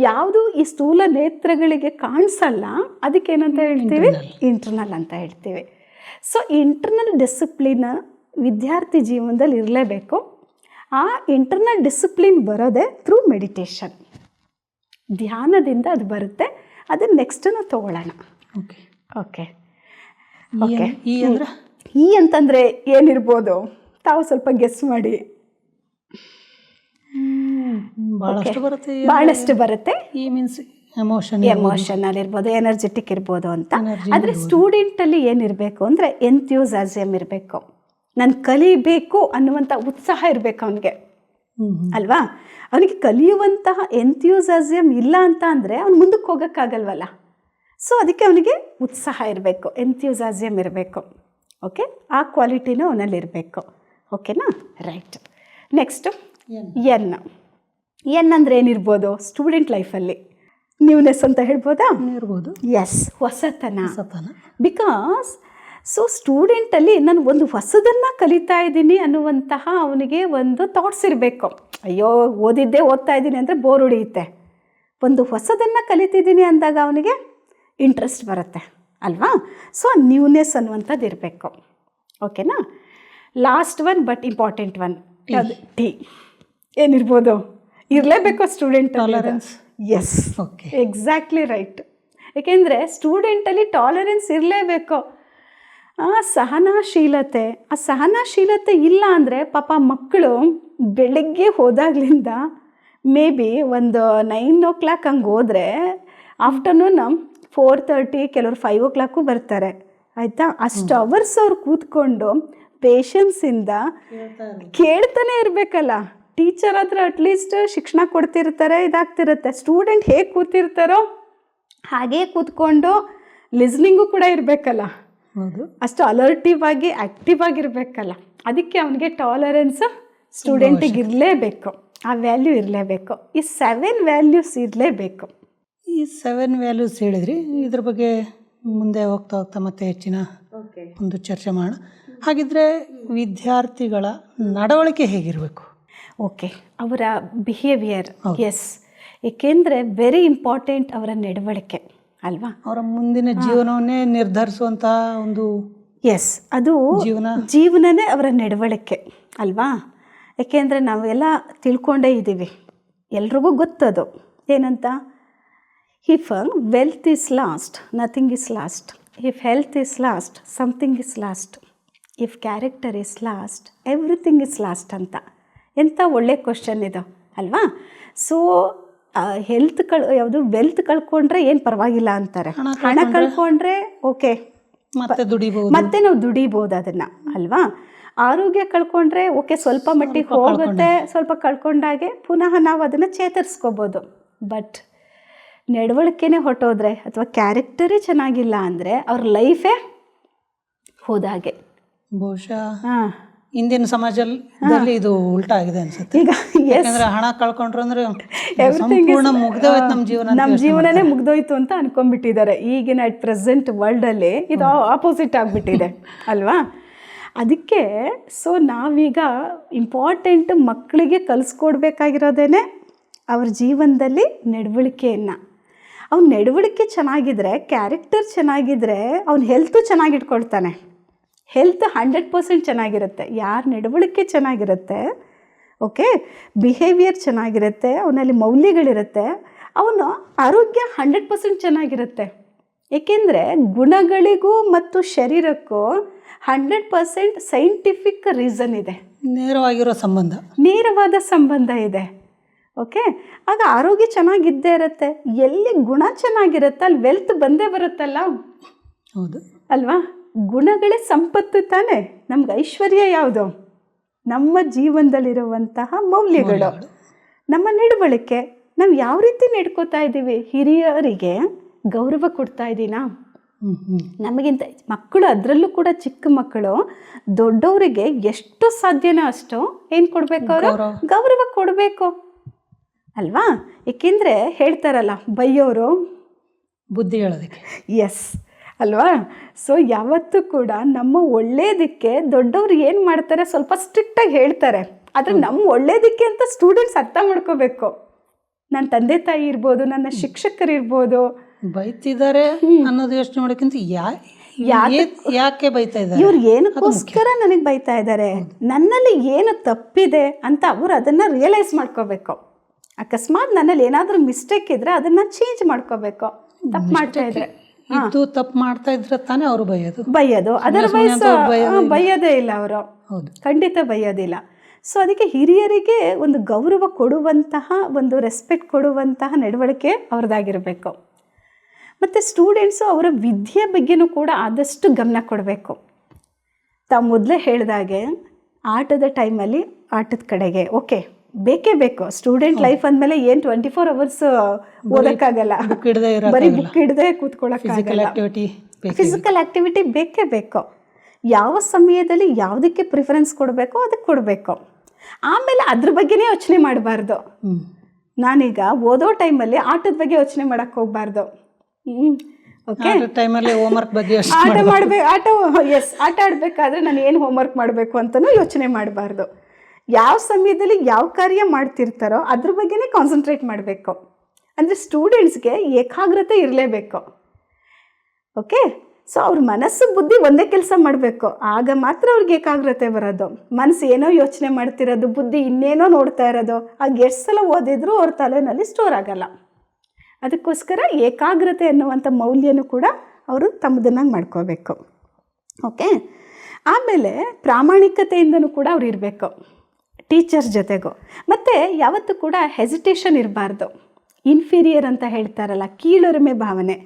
ಯಾವುದು ಈ ಸ್ಥೂಲ ನೇತ್ರಗಳಿಗೆ ಕಾಣಿಸಲ್ಲ ಅದಕ್ಕೇನಂತ ಹೇಳ್ತೀವಿ? ಇಂಟರ್ನಲ್ ಅಂತ ಹೇಳ್ತೀವಿ. ಸೊ ಇಂಟರ್ನಲ್ ಡಿಸಿಪ್ಲಿನ್ ವಿದ್ಯಾರ್ಥಿ ಜೀವನದಲ್ಲಿ ಇರಲೇಬೇಕು. ಆ ಇಂಟರ್ನಲ್ ಡಿಸಿಪ್ಲಿನ್ ಬರೋದೇ ಥ್ರೂ ಮೆಡಿಟೇಷನ್, ಧ್ಯಾನದಿಂದ ಅದು ಬರುತ್ತೆ. ಅದನ್ನು ನೆಕ್ಸ್ಟ್ ನಾವು ತಗೊಳ್ಳೋಣ. Okay okay okay. ಈ ಅಂತಂದರೆ ಏನಿರ್ಬೋದು? ತಾವು ಸ್ವಲ್ಪ ಗೆಸ್ ಮಾಡಿ. ಭಾಳಷ್ಟು ಬರುತ್ತೆ. ಈ ಮೀನ್ಸ್ ಎಮೋಷನಲ್ ಇರ್ಬೋದು, ಎನರ್ಜೆಟಿಕ್ ಇರ್ಬೋದು ಅಂತ. ಆದರೆ ಸ್ಟೂಡೆಂಟಲ್ಲಿ ಏನಿರಬೇಕು ಅಂದರೆ ಎಂಥ್ಯೂಸಾಸಿಯಮ್ ಇರಬೇಕು. ನಾನು ಕಲಿಬೇಕು ಅನ್ನುವಂಥ ಉತ್ಸಾಹ ಇರಬೇಕು ಅವನಿಗೆ ಅಲ್ವಾ? ಅವನಿಗೆ ಕಲಿಯುವಂತಹ ಎಂಥ್ಯೂಸಾಸಿಯಮ್ ಇಲ್ಲ ಅಂತ ಅಂದರೆ ಅವ್ನು ಮುಂದಕ್ಕೆ ಹೋಗೋಕ್ಕಾಗಲ್ವಲ್ಲ. ಸೊ ಅದಕ್ಕೆ ಅವನಿಗೆ ಉತ್ಸಾಹ ಇರಬೇಕು, ಎಂಥ್ಯೂಸಾಸಿಯಮ್ ಇರಬೇಕು. ಓಕೆ, ಆ ಕ್ವಾಲಿಟಿನೂ ಅವನಲ್ಲಿರಬೇಕು. ಓಕೆನಾ? ರೈಟ್. Next N. ಎನ್ ಅಂದರೆ ಏನಿರ್ಬೋದು ಸ್ಟೂಡೆಂಟ್ ಲೈಫಲ್ಲಿ? ನ್ಯೂನೆಸ್ ಅಂತ ಹೇಳ್ಬೋದಾ? ಇರ್ಬೋದು. ಎಸ್, ಹೊಸತನ. ಸತನ. ಬಿಕಾಸ್ ಸೊ ಸ್ಟೂಡೆಂಟಲ್ಲಿ ನಾನು ಒಂದು ಹೊಸದನ್ನು ಕಲಿತಾ ಇದ್ದೀನಿ ಅನ್ನುವಂತಹ ಅವನಿಗೆ ಒಂದು ಥಾಟ್ಸ್ ಇರಬೇಕು. ಅಯ್ಯೋ ಓದ್ತಾ ಇದ್ದೀನಿ ಅಂದರೆ ಬೋರ್ ಹೊಡೆಯುತ್ತೆ. ಒಂದು ಹೊಸದನ್ನು ಕಲಿತಿದ್ದೀನಿ ಅಂದಾಗ ಅವನಿಗೆ ಇಂಟ್ರೆಸ್ಟ್ ಬರುತ್ತೆ ಅಲ್ವಾ? ಸೊ ನ್ಯೂನೆಸ್ ಅನ್ನುವಂಥದ್ದು ಇರಬೇಕು. ಓಕೆನಾ? Last one but important one, ಅದು ಟಿ. ಏನಿರ್ಬೋದು? ಇರಲೇಬೇಕು student tolerance. Yes, okay, exactly right. ಏಕೆಂದರೆ ಸ್ಟೂಡೆಂಟಲ್ಲಿ ಟಾಲರೆನ್ಸ್ ಇರಲೇಬೇಕು. ಸಹನಾಶೀಲತೆ, ಆ ಸಹನಾಶೀಲತೆ ಇಲ್ಲ ಅಂದರೆ ಪಾಪ ಮಕ್ಕಳು ಬೆಳಗ್ಗೆ ಹೋದಾಗ್ಲಿಂದ ಮೇ ಬಿ ಒಂದು 9 o'clock ಹಂಗೆ ಹೋದರೆ ಆಫ್ಟರ್ನೂನ್ 4:30, ಕೆಲವರು 5 o'clock ಬರ್ತಾರೆ ಆಯಿತಾ? ಅಷ್ಟು ಅವರ್ಸ್ ಅವ್ರು ಕೂತ್ಕೊಂಡು ಪೇಷನ್ಸಿಂದ ಕೇಳ್ತಾನೆ ಇರಬೇಕಲ್ಲ. ಟೀಚರ್ ಹತ್ರ ಅಟ್ಲೀಸ್ಟ್ ಶಿಕ್ಷಣ ಕೊಡ್ತಿರ್ತಾರೆ, ಇದಾಗ್ತಿರುತ್ತೆ. ಸ್ಟೂಡೆಂಟ್ ಹೇಗೆ ಕೂತಿರ್ತಾರೋ ಹಾಗೇ ಕೂತ್ಕೊಂಡು ಲಿಸ್ನಿಂಗು ಕೂಡ ಇರಬೇಕಲ್ಲ. ಹೌದು, ಅಷ್ಟು ಅಲರ್ಟಿವ್ ಆಗಿ ಆ್ಯಕ್ಟಿವ್ ಆಗಿರಬೇಕಲ್ಲ. ಅದಕ್ಕೆ ಅವನಿಗೆ ಟಾಲರೆನ್ಸ್ ಸ್ಟೂಡೆಂಟಿಗೆ ಇರಲೇಬೇಕು, ಆ ವ್ಯಾಲ್ಯೂ ಇರಲೇಬೇಕು. ಈ 7 ವ್ಯಾಲ್ಯೂಸ್ ಇರಲೇಬೇಕು. ಈ 7 ವ್ಯಾಲ್ಯೂಸ್ ಹೇಳಿದ್ರಿ, ಇದ್ರ ಬಗ್ಗೆ ಮುಂದೆ ಹೋಗ್ತಾ ಹೋಗ್ತಾ ಮತ್ತೆ ಹೆಚ್ಚಿನ ಒಂದು ಚರ್ಚೆ ಮಾಡೋಣ. ಹಾಗಿದ್ರೆ ವಿದ್ಯಾರ್ಥಿಗಳ ನಡವಳಿಕೆ ಹೇಗಿರಬೇಕು? ಓಕೆ, ಅವರ ಬಿಹೇವಿಯರ್. ಎಸ್, ಏಕೆಂದರೆ ವೆರಿ ಇಂಪಾರ್ಟೆಂಟ್ ಅವರ ನಡವಳಿಕೆ ಅಲ್ವಾ? ಅವರ ಮುಂದಿನ ಜೀವನವನ್ನೇ ನಿರ್ಧರಿಸುವಂತಹ ಒಂದು ಎಸ್, ಅದು ಜೀವನನೇ ಅವರ ನಡವಳಿಕೆ ಅಲ್ವಾ? ಏಕೆಂದರೆ ನಾವೆಲ್ಲ ತಿಳ್ಕೊಂಡೇ ಇದ್ದೀವಿ, ಎಲ್ರಿಗೂ ಗೊತ್ತದು ಏನಂತ. If wealth is last, nothing is last. If health is last, something is last. If character is last, everything is last ಅಂತ. ಎಂಥ ಒಳ್ಳೆ ಕ್ವಶನ್ ಇದು ಅಲ್ವಾ? ಸೊ ಹೆಲ್ತ್ ಯಾವುದು ವೆಲ್ತ್ ಕಳ್ಕೊಂಡ್ರೆ ಏನು ಪರವಾಗಿಲ್ಲ ಅಂತಾರೆ. ಹಣ ಕಳ್ಕೊಂಡ್ರೆ ಓಕೆ, ಮತ್ತೆ ದುಡಿಬಹುದು, ಮತ್ತೆ ನಾವು ದುಡಿಬೋದು ಅದನ್ನು ಅಲ್ವಾ? ಆರೋಗ್ಯ ಕಳ್ಕೊಂಡ್ರೆ ಓಕೆ, ಸ್ವಲ್ಪ ಮಟ್ಟಿಗೆ ಹೋಗುತ್ತೆ, ಸ್ವಲ್ಪ ಕಳ್ಕೊಂಡಾಗೆ ಪುನಃ ನಾವು ಅದನ್ನು ಚೇತರಿಸ್ಕೋಬೋದು. ಬಟ್ ನಡವಳಿಕೆನೇ ಹೊಟ್ಟೋದ್ರೆ ಅಥವಾ ಕ್ಯಾರೆಕ್ಟರೇ ಚೆನ್ನಾಗಿಲ್ಲ ಅಂದರೆ ಅವ್ರ ಲೈಫೇ ಹೋದಾಗೆ. ಬಹುಶಃ ಇಂದಿನ ಸಮಾಜದಲ್ಲಿ ಇದು ಉಲ್ಟಾ ಆಗಿದೆ ಅನ್ಸುತ್ತೆ. ಈಗ ಯಾಕಂದ್ರೆ ಹಣ ಕಳ್ಕೊಂಡ್ರು ಅಂದ್ರೆ ಸಂಪೂರ್ಣ ಮುಗ್ದೋಯ್ತು, ನಮ್ಮ ಜೀವನನೇ ಮುಗ್ದೋಯ್ತು ಅಂತ ಅನ್ಕೊಂಡ್ಬಿಟ್ಟಿದ್ದಾರೆ. ಈಗಿನ ಅಟ್ ಪ್ರೆಸೆಂಟ್ ವರ್ಲ್ಡಲ್ಲಿ ಇದು ಆಪೋಸಿಟ್ ಆಗಿಬಿಟ್ಟಿದೆ ಅಲ್ವಾ? ಅದಕ್ಕೆ ಸೊ ನಾವೀಗ ಇಂಪಾರ್ಟೆಂಟ್ ಮಕ್ಕಳಿಗೆ ಕಲಿಸ್ಕೊಡ್ಬೇಕಾಗಿರೋದೇ ಅವ್ರ ಜೀವನದಲ್ಲಿ ನಡವಳಿಕೆಯನ್ನು. ಅವ್ನ ನಡವಳಿಕೆ ಚೆನ್ನಾಗಿದ್ರೆ, ಕ್ಯಾರೆಕ್ಟರ್ ಚೆನ್ನಾಗಿದ್ರೆ, ಅವ್ನ ಹೆಲ್ತು ಚೆನ್ನಾಗಿಟ್ಕೊಳ್ತಾನೆ. ಹೆಲ್ತ್ 100% ಚೆನ್ನಾಗಿರುತ್ತೆ. ಯಾರ ನಡವಳಿಕೆ ಚೆನ್ನಾಗಿರುತ್ತೆ, ಓಕೆ, ಬಿಹೇವಿಯರ್ ಚೆನ್ನಾಗಿರುತ್ತೆ, ಅವನಲ್ಲಿ ಮೌಲ್ಯಗಳಿರುತ್ತೆ, ಅವನು ಆರೋಗ್ಯ 100% ಚೆನ್ನಾಗಿರುತ್ತೆ. ಏಕೆಂದರೆ ಗುಣಗಳಿಗೂ ಮತ್ತು ಶರೀರಕ್ಕೂ 100% ಸೈಂಟಿಫಿಕ್ ರೀಸನ್ ಇದೆ, ನೇರವಾದ ಸಂಬಂಧ ಇದೆ. ಓಕೆ, ಆಗ ಆರೋಗ್ಯ ಚೆನ್ನಾಗಿದ್ದೇ ಇರುತ್ತೆ. ಎಲ್ಲಿ ಗುಣ ಚೆನ್ನಾಗಿರುತ್ತೆ ಅಲ್ಲಿ ವೆಲ್ತ್ ಬಂದೇ ಬರುತ್ತಲ್ಲ. ಹೌದು ಅಲ್ವಾ? ಗುಣಗಳೇ ಸಂಪತ್ತು ತಾನೆ. ನಮ್ಗೆ ಐಶ್ವರ್ಯ ಯಾವುದು? ನಮ್ಮ ಜೀವನದಲ್ಲಿರುವಂತಹ ಮೌಲ್ಯಗಳು, ನಮ್ಮ ನಡವಳಿಕೆ. ನಾವು ಯಾವ ರೀತಿ ನಡ್ಕೋತಾ ಇದ್ದೀವಿ? ಹಿರಿಯರಿಗೆ ಗೌರವ ಕೊಡ್ತಾ ಇದ್ದೀನಾ? ನಮಗಿಂತ ಮಕ್ಕಳು, ಅದರಲ್ಲೂ ಕೂಡ ಚಿಕ್ಕ ಮಕ್ಕಳು, ದೊಡ್ಡವರಿಗೆ ಎಷ್ಟು ಸಾಧ್ಯನೋ ಅಷ್ಟು ಏನು ಕೊಡಬೇಕು? ಅವರು ಗೌರವ ಕೊಡಬೇಕು ಅಲ್ವಾ? ಏಕೆಂದರೆ ಹೇಳ್ತಾರಲ್ಲ, ಬೈಯೋರು ಬುದ್ಧಿ ಹೇಳೋದಕ್ಕೆ. ಎಸ್ ಅಲ್ವಾ? ಸೊ ಯಾವತ್ತೂ ಕೂಡ ನಮ್ಮ ಒಳ್ಳೇದಕ್ಕೆ ದೊಡ್ಡವ್ರು ಏನು ಮಾಡ್ತಾರೆ, ಸ್ವಲ್ಪ ಸ್ಟ್ರಿಕ್ಟಾಗಿ ಹೇಳ್ತಾರೆ. ಆದರೆ ನಮ್ಮ ಒಳ್ಳೇದಕ್ಕೆ ಅಂತ ಸ್ಟೂಡೆಂಟ್ಸ್ ಅರ್ಥ ಮಾಡ್ಕೋಬೇಕು. ನನ್ನ ತಂದೆ ತಾಯಿ ಇರ್ಬೋದು, ನನ್ನ ಶಿಕ್ಷಕರಿರ್ಬೋದು, ಬೈತಿದ್ದಾರೆ ಅನ್ನೋದು ಯೋಚನೆ ಮಾಡೋಕ್ಕಿಂತ ಯಾಕೆ ಬೈತಾ ಇದ್ದಾರೆ, ಇವ್ರು ಏನಕ್ಕೋಸ್ಕರ ನನಗೆ ಬೈತಾ ಇದ್ದಾರೆ, ನನ್ನಲ್ಲಿ ಏನು ತಪ್ಪಿದೆ ಅಂತ ಅವರು ಅದನ್ನು ರಿಯಲೈಸ್ ಮಾಡ್ಕೋಬೇಕು. ಅಕಸ್ಮಾತ್ ನನ್ನಲ್ಲಿ ಏನಾದರೂ ಮಿಸ್ಟೇಕ್ ಇದ್ದರೆ ಅದನ್ನು ಚೇಂಜ್ ಮಾಡ್ಕೋಬೇಕು. ತಪ್ಪು ಮಾಡ್ತಾ ಇದ್ರೆ ಇದು ತಪ್ಪು ಮಾಡ್ತಾ ಇದ್ರೆ ತಾನೇ ಅವರು ಬೈಯೋದು. ಅದರ್ವೈಸ್ ಬೈಯೋದೇ ಇಲ್ಲ ಅವರು, ಖಂಡಿತ ಬೈಯೋದಿಲ್ಲ. ಸೊ ಅದಕ್ಕೆ ಹಿರಿಯರಿಗೆ ಒಂದು ಗೌರವ ಕೊಡುವಂತಹ, ಒಂದು ರೆಸ್ಪೆಕ್ಟ್ ಕೊಡುವಂತಹ ನಡವಳಿಕೆ ಅವ್ರದ್ದಾಗಿರಬೇಕು. ಮತ್ತು ಸ್ಟೂಡೆಂಟ್ಸು ಅವರ ವಿದ್ಯೆ ಬಗ್ಗೆನೂ ಕೂಡ ಆದಷ್ಟು ಗಮನ ಕೊಡಬೇಕು. ತಾವು ಮೊದಲೇ ಹೇಳಿದಾಗೆ ಆಟದ ಟೈಮಲ್ಲಿ ಆಟದ ಕಡೆಗೆ ಓಕೆ ಬೇಕೇ ಬೇಕು. ಸ್ಟೂಡೆಂಟ್ ಲೈಫ್ ಅಂದಮೇಲೆ ಏನು 24 hours ಓದೋಕ್ಕಾಗಲ್ಲ, ಬರೀ ಬುಕ್ ಹಿಡದೆ ಕೂತ್ಕೊಳ್ಳೋಕ್ಕಾಗಲ್ಲ. ಫಿಸಿಕಲ್ ಆ್ಯಕ್ಟಿವಿಟಿ ಬೇಕೇ ಬೇಕು. ಯಾವ ಸಮಯದಲ್ಲಿ ಯಾವುದಕ್ಕೆ ಪ್ರಿಫರೆನ್ಸ್ ಕೊಡಬೇಕೋ ಅದಕ್ಕೆ ಕೊಡಬೇಕು. ಆಮೇಲೆ ಅದ್ರ ಬಗ್ಗೆನೇ ಯೋಚನೆ ಮಾಡಬಾರ್ದು. ನಾನೀಗ ಓದೋ ಟೈಮಲ್ಲಿ ಆಟದ ಬಗ್ಗೆ ಯೋಚನೆ ಮಾಡೋಕ್ಕೆ ಹೋಗಬಾರ್ದು. ಓಕೆ, ಟೈಮಲ್ಲಿ ಹೋಮ್ವರ್ಕ್ ಬಗ್ಗೆ ಆಟ ಆಡಬೇಕಾದ್ರೆ ನಾನು ಏನು ಹೋಮ್ವರ್ಕ್ ಮಾಡಬೇಕು ಅಂತಲೂ ಯೋಚನೆ ಮಾಡಬಾರ್ದು. ಯಾವ ಸಮಯದಲ್ಲಿ ಯಾವ ಕಾರ್ಯ ಮಾಡ್ತಿರ್ತಾರೋ ಅದ್ರ ಬಗ್ಗೆನೇ ಕಾನ್ಸಂಟ್ರೇಟ್ ಮಾಡಬೇಕು. ಅಂದರೆ ಸ್ಟೂಡೆಂಟ್ಸ್ಗೆ ಏಕಾಗ್ರತೆ ಇರಲೇಬೇಕು. ಓಕೆ, ಸೊ ಅವ್ರ ಮನಸ್ಸು ಬುದ್ಧಿ ಒಂದೇ ಕೆಲಸ ಮಾಡಬೇಕು, ಆಗ ಮಾತ್ರ ಅವ್ರಿಗೆ ಏಕಾಗ್ರತೆ ಬರೋದು. ಮನಸ್ಸು ಏನೋ ಯೋಚನೆ ಮಾಡ್ತಿರೋದು, ಬುದ್ಧಿ ಇನ್ನೇನೋ ನೋಡ್ತಾ ಇರೋದು, ಆಗ ಎಷ್ಟು ಸಲ ಓದಿದ್ರೂ ಅವ್ರ ತಲೆಯಲ್ಲಿ ಸ್ಟೋರ್ ಆಗಲ್ಲ. ಅದಕ್ಕೋಸ್ಕರ ಏಕಾಗ್ರತೆ ಅನ್ನುವಂಥ ಮೌಲ್ಯನೂ ಕೂಡ ಅವರು ತಮ್ಮದನ್ನಾಗಿ ಮಾಡ್ಕೋಬೇಕು. ಓಕೆ, ಆಮೇಲೆ ಪ್ರಾಮಾಣಿಕತೆಯಿಂದನೂ ಕೂಡ ಅವ್ರು ಇರಬೇಕು ಟೀಚರ್ಸ್ ಜೊತೆಗೂ. ಮತ್ತು ಯಾವತ್ತೂ ಕೂಡ ಹೆಸಿಟೇಷನ್ ಇರಬಾರ್ದು. ಇನ್ಫೀರಿಯರ್ ಅಂತ ಹೇಳ್ತಾರಲ್ಲ, ಕೀಳರಿಮೆ ಭಾವನೆ.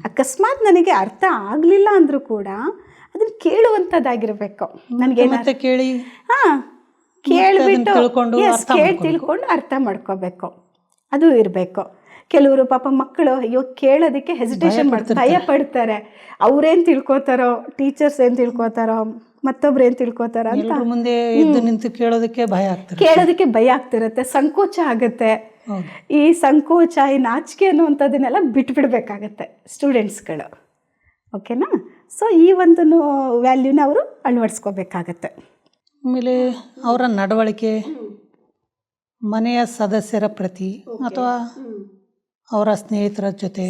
ಅಕಸ್ಮಾತ್ ನನಗೆ ಅರ್ಥ ಆಗಲಿಲ್ಲ ಅಂದರೂ ಕೂಡ ಅದನ್ನು ಕೇಳುವಂಥದ್ದಾಗಿರಬೇಕು. ನನಗೆ ಕೇಳಿ ಕೇಳಿಬಿಟ್ಟು ತಿಳ್ಕೊಂಡು ಅರ್ಥ ಮಾಡ್ಕೋಬೇಕು, ಅದು ಇರಬೇಕು. ಕೆಲವರು ಪಾಪ ಮಕ್ಕಳು ಕೇಳೋದಕ್ಕೆ ಹೆಸಿಟೇಷನ್ ಮಾಡ್ತಾರೆ, ಭಯ ಪಡ್ತಾರೆ. ಅವ್ರೇನು ತಿಳ್ಕೊತಾರೋ, ಟೀಚರ್ಸ್ ಏನು ತಿಳ್ಕೊತಾರೋ, ಮತ್ತೊಬ್ರು ಏನು ತಿಳ್ಕೊತಾರೋ ಅಂತ ಮುಂದೆ ನಿಂತು ಕೇಳೋದಕ್ಕೆ ಭಯ ಆಗ್ತಿರುತ್ತೆ, ಸಂಕೋಚ ಆಗುತ್ತೆ. ಈ ಸಂಕೋಚ, ಈ ನಾಚಿಕೆ ಅನ್ನುವಂಥದ್ದನ್ನೆಲ್ಲ ಬಿಟ್ಬಿಡ್ಬೇಕಾಗತ್ತೆ ಸ್ಟೂಡೆಂಟ್ಸ್ಗಳು. ಓಕೆನಾ? ಸೊ ಈ ಒಂದು ವ್ಯಾಲ್ಯೂನ ಅವರು ಅಳವಡಿಸ್ಕೋಬೇಕಾಗತ್ತೆ. ಆಮೇಲೆ ಅವರ ನಡವಳಿಕೆ ಮನೆಯ ಸದಸ್ಯರ ಪ್ರತಿ ಅಥವಾ ಅವರ ಸ್ನೇಹಿತರ ಜೊತೆ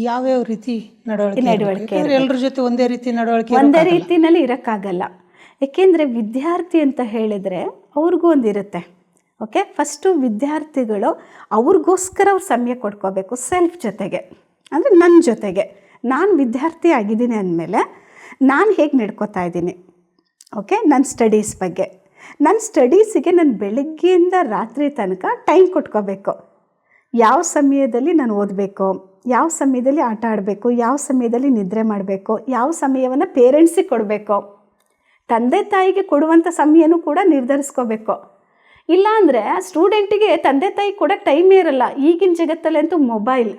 ಯಾವ್ಯಾವ ರೀತಿ ನಡವಳಿಕೆ, ಎಲ್ಲರ ಜೊತೆ ಒಂದೇ ರೀತಿ ನಡವಳಿಕೆ ಒಂದೇ ರೀತಿನಲ್ಲಿ ಇರೋಕ್ಕಾಗಲ್ಲ. ಏಕೆಂದರೆ ವಿದ್ಯಾರ್ಥಿ ಅಂತ ಹೇಳಿದರೆ ಅವ್ರಿಗೂ ಒಂದಿರುತ್ತೆ. ಓಕೆ, ಫಸ್ಟು ವಿದ್ಯಾರ್ಥಿಗಳು ಅವ್ರಿಗೋಸ್ಕರ ಅವ್ರು ಸಮಯ ಕೊಡ್ಕೋಬೇಕು ಸೆಲ್ಫ್ ಜೊತೆಗೆ. ಅಂದರೆ ನನ್ನ ಜೊತೆಗೆ ನಾನು ವಿದ್ಯಾರ್ಥಿ ಆಗಿದ್ದೀನಿ ಅಂದಮೇಲೆ ನಾನು ಹೇಗೆ ನಡ್ಕೋತಾ ಇದ್ದೀನಿ. ಓಕೆ, ನನ್ನ ಸ್ಟಡೀಸ್ ಬಗ್ಗೆ, ನನ್ನ ಸ್ಟಡೀಸಿಗೆ ನಾನು ಬೆಳಗ್ಗೆಯಿಂದ ರಾತ್ರಿ ತನಕ ಟೈಮ್ ಕೊಟ್ಕೋಬೇಕು. ಯಾವ ಸಮಯದಲ್ಲಿ ನಾನು ಓದಬೇಕು, ಯಾವ ಸಮಯದಲ್ಲಿ ಆಟ ಆಡಬೇಕು, ಯಾವ ಸಮಯದಲ್ಲಿ ನಿದ್ರೆ ಮಾಡಬೇಕು, ಯಾವ ಸಮಯವನ್ನು ಪೇರೆಂಟ್ಸಿಗೆ ಕೊಡಬೇಕು, ತಂದೆ ತಾಯಿಗೆ ಕೊಡುವಂಥ ಸಮಯನೂ ಕೂಡ ನಿರ್ಧರಿಸ್ಕೋಬೇಕು. ಇಲ್ಲಾಂದರೆ ಸ್ಟೂಡೆಂಟಿಗೆ ತಂದೆ ತಾಯಿ ಕೊಡೋಕ್ಕೆ ಟೈಮೇ ಇರಲ್ಲ. ಈಗಿನ ಜಗತ್ತಲ್ಲಿ ಅಂತೂ ಮೊಬೈಲ್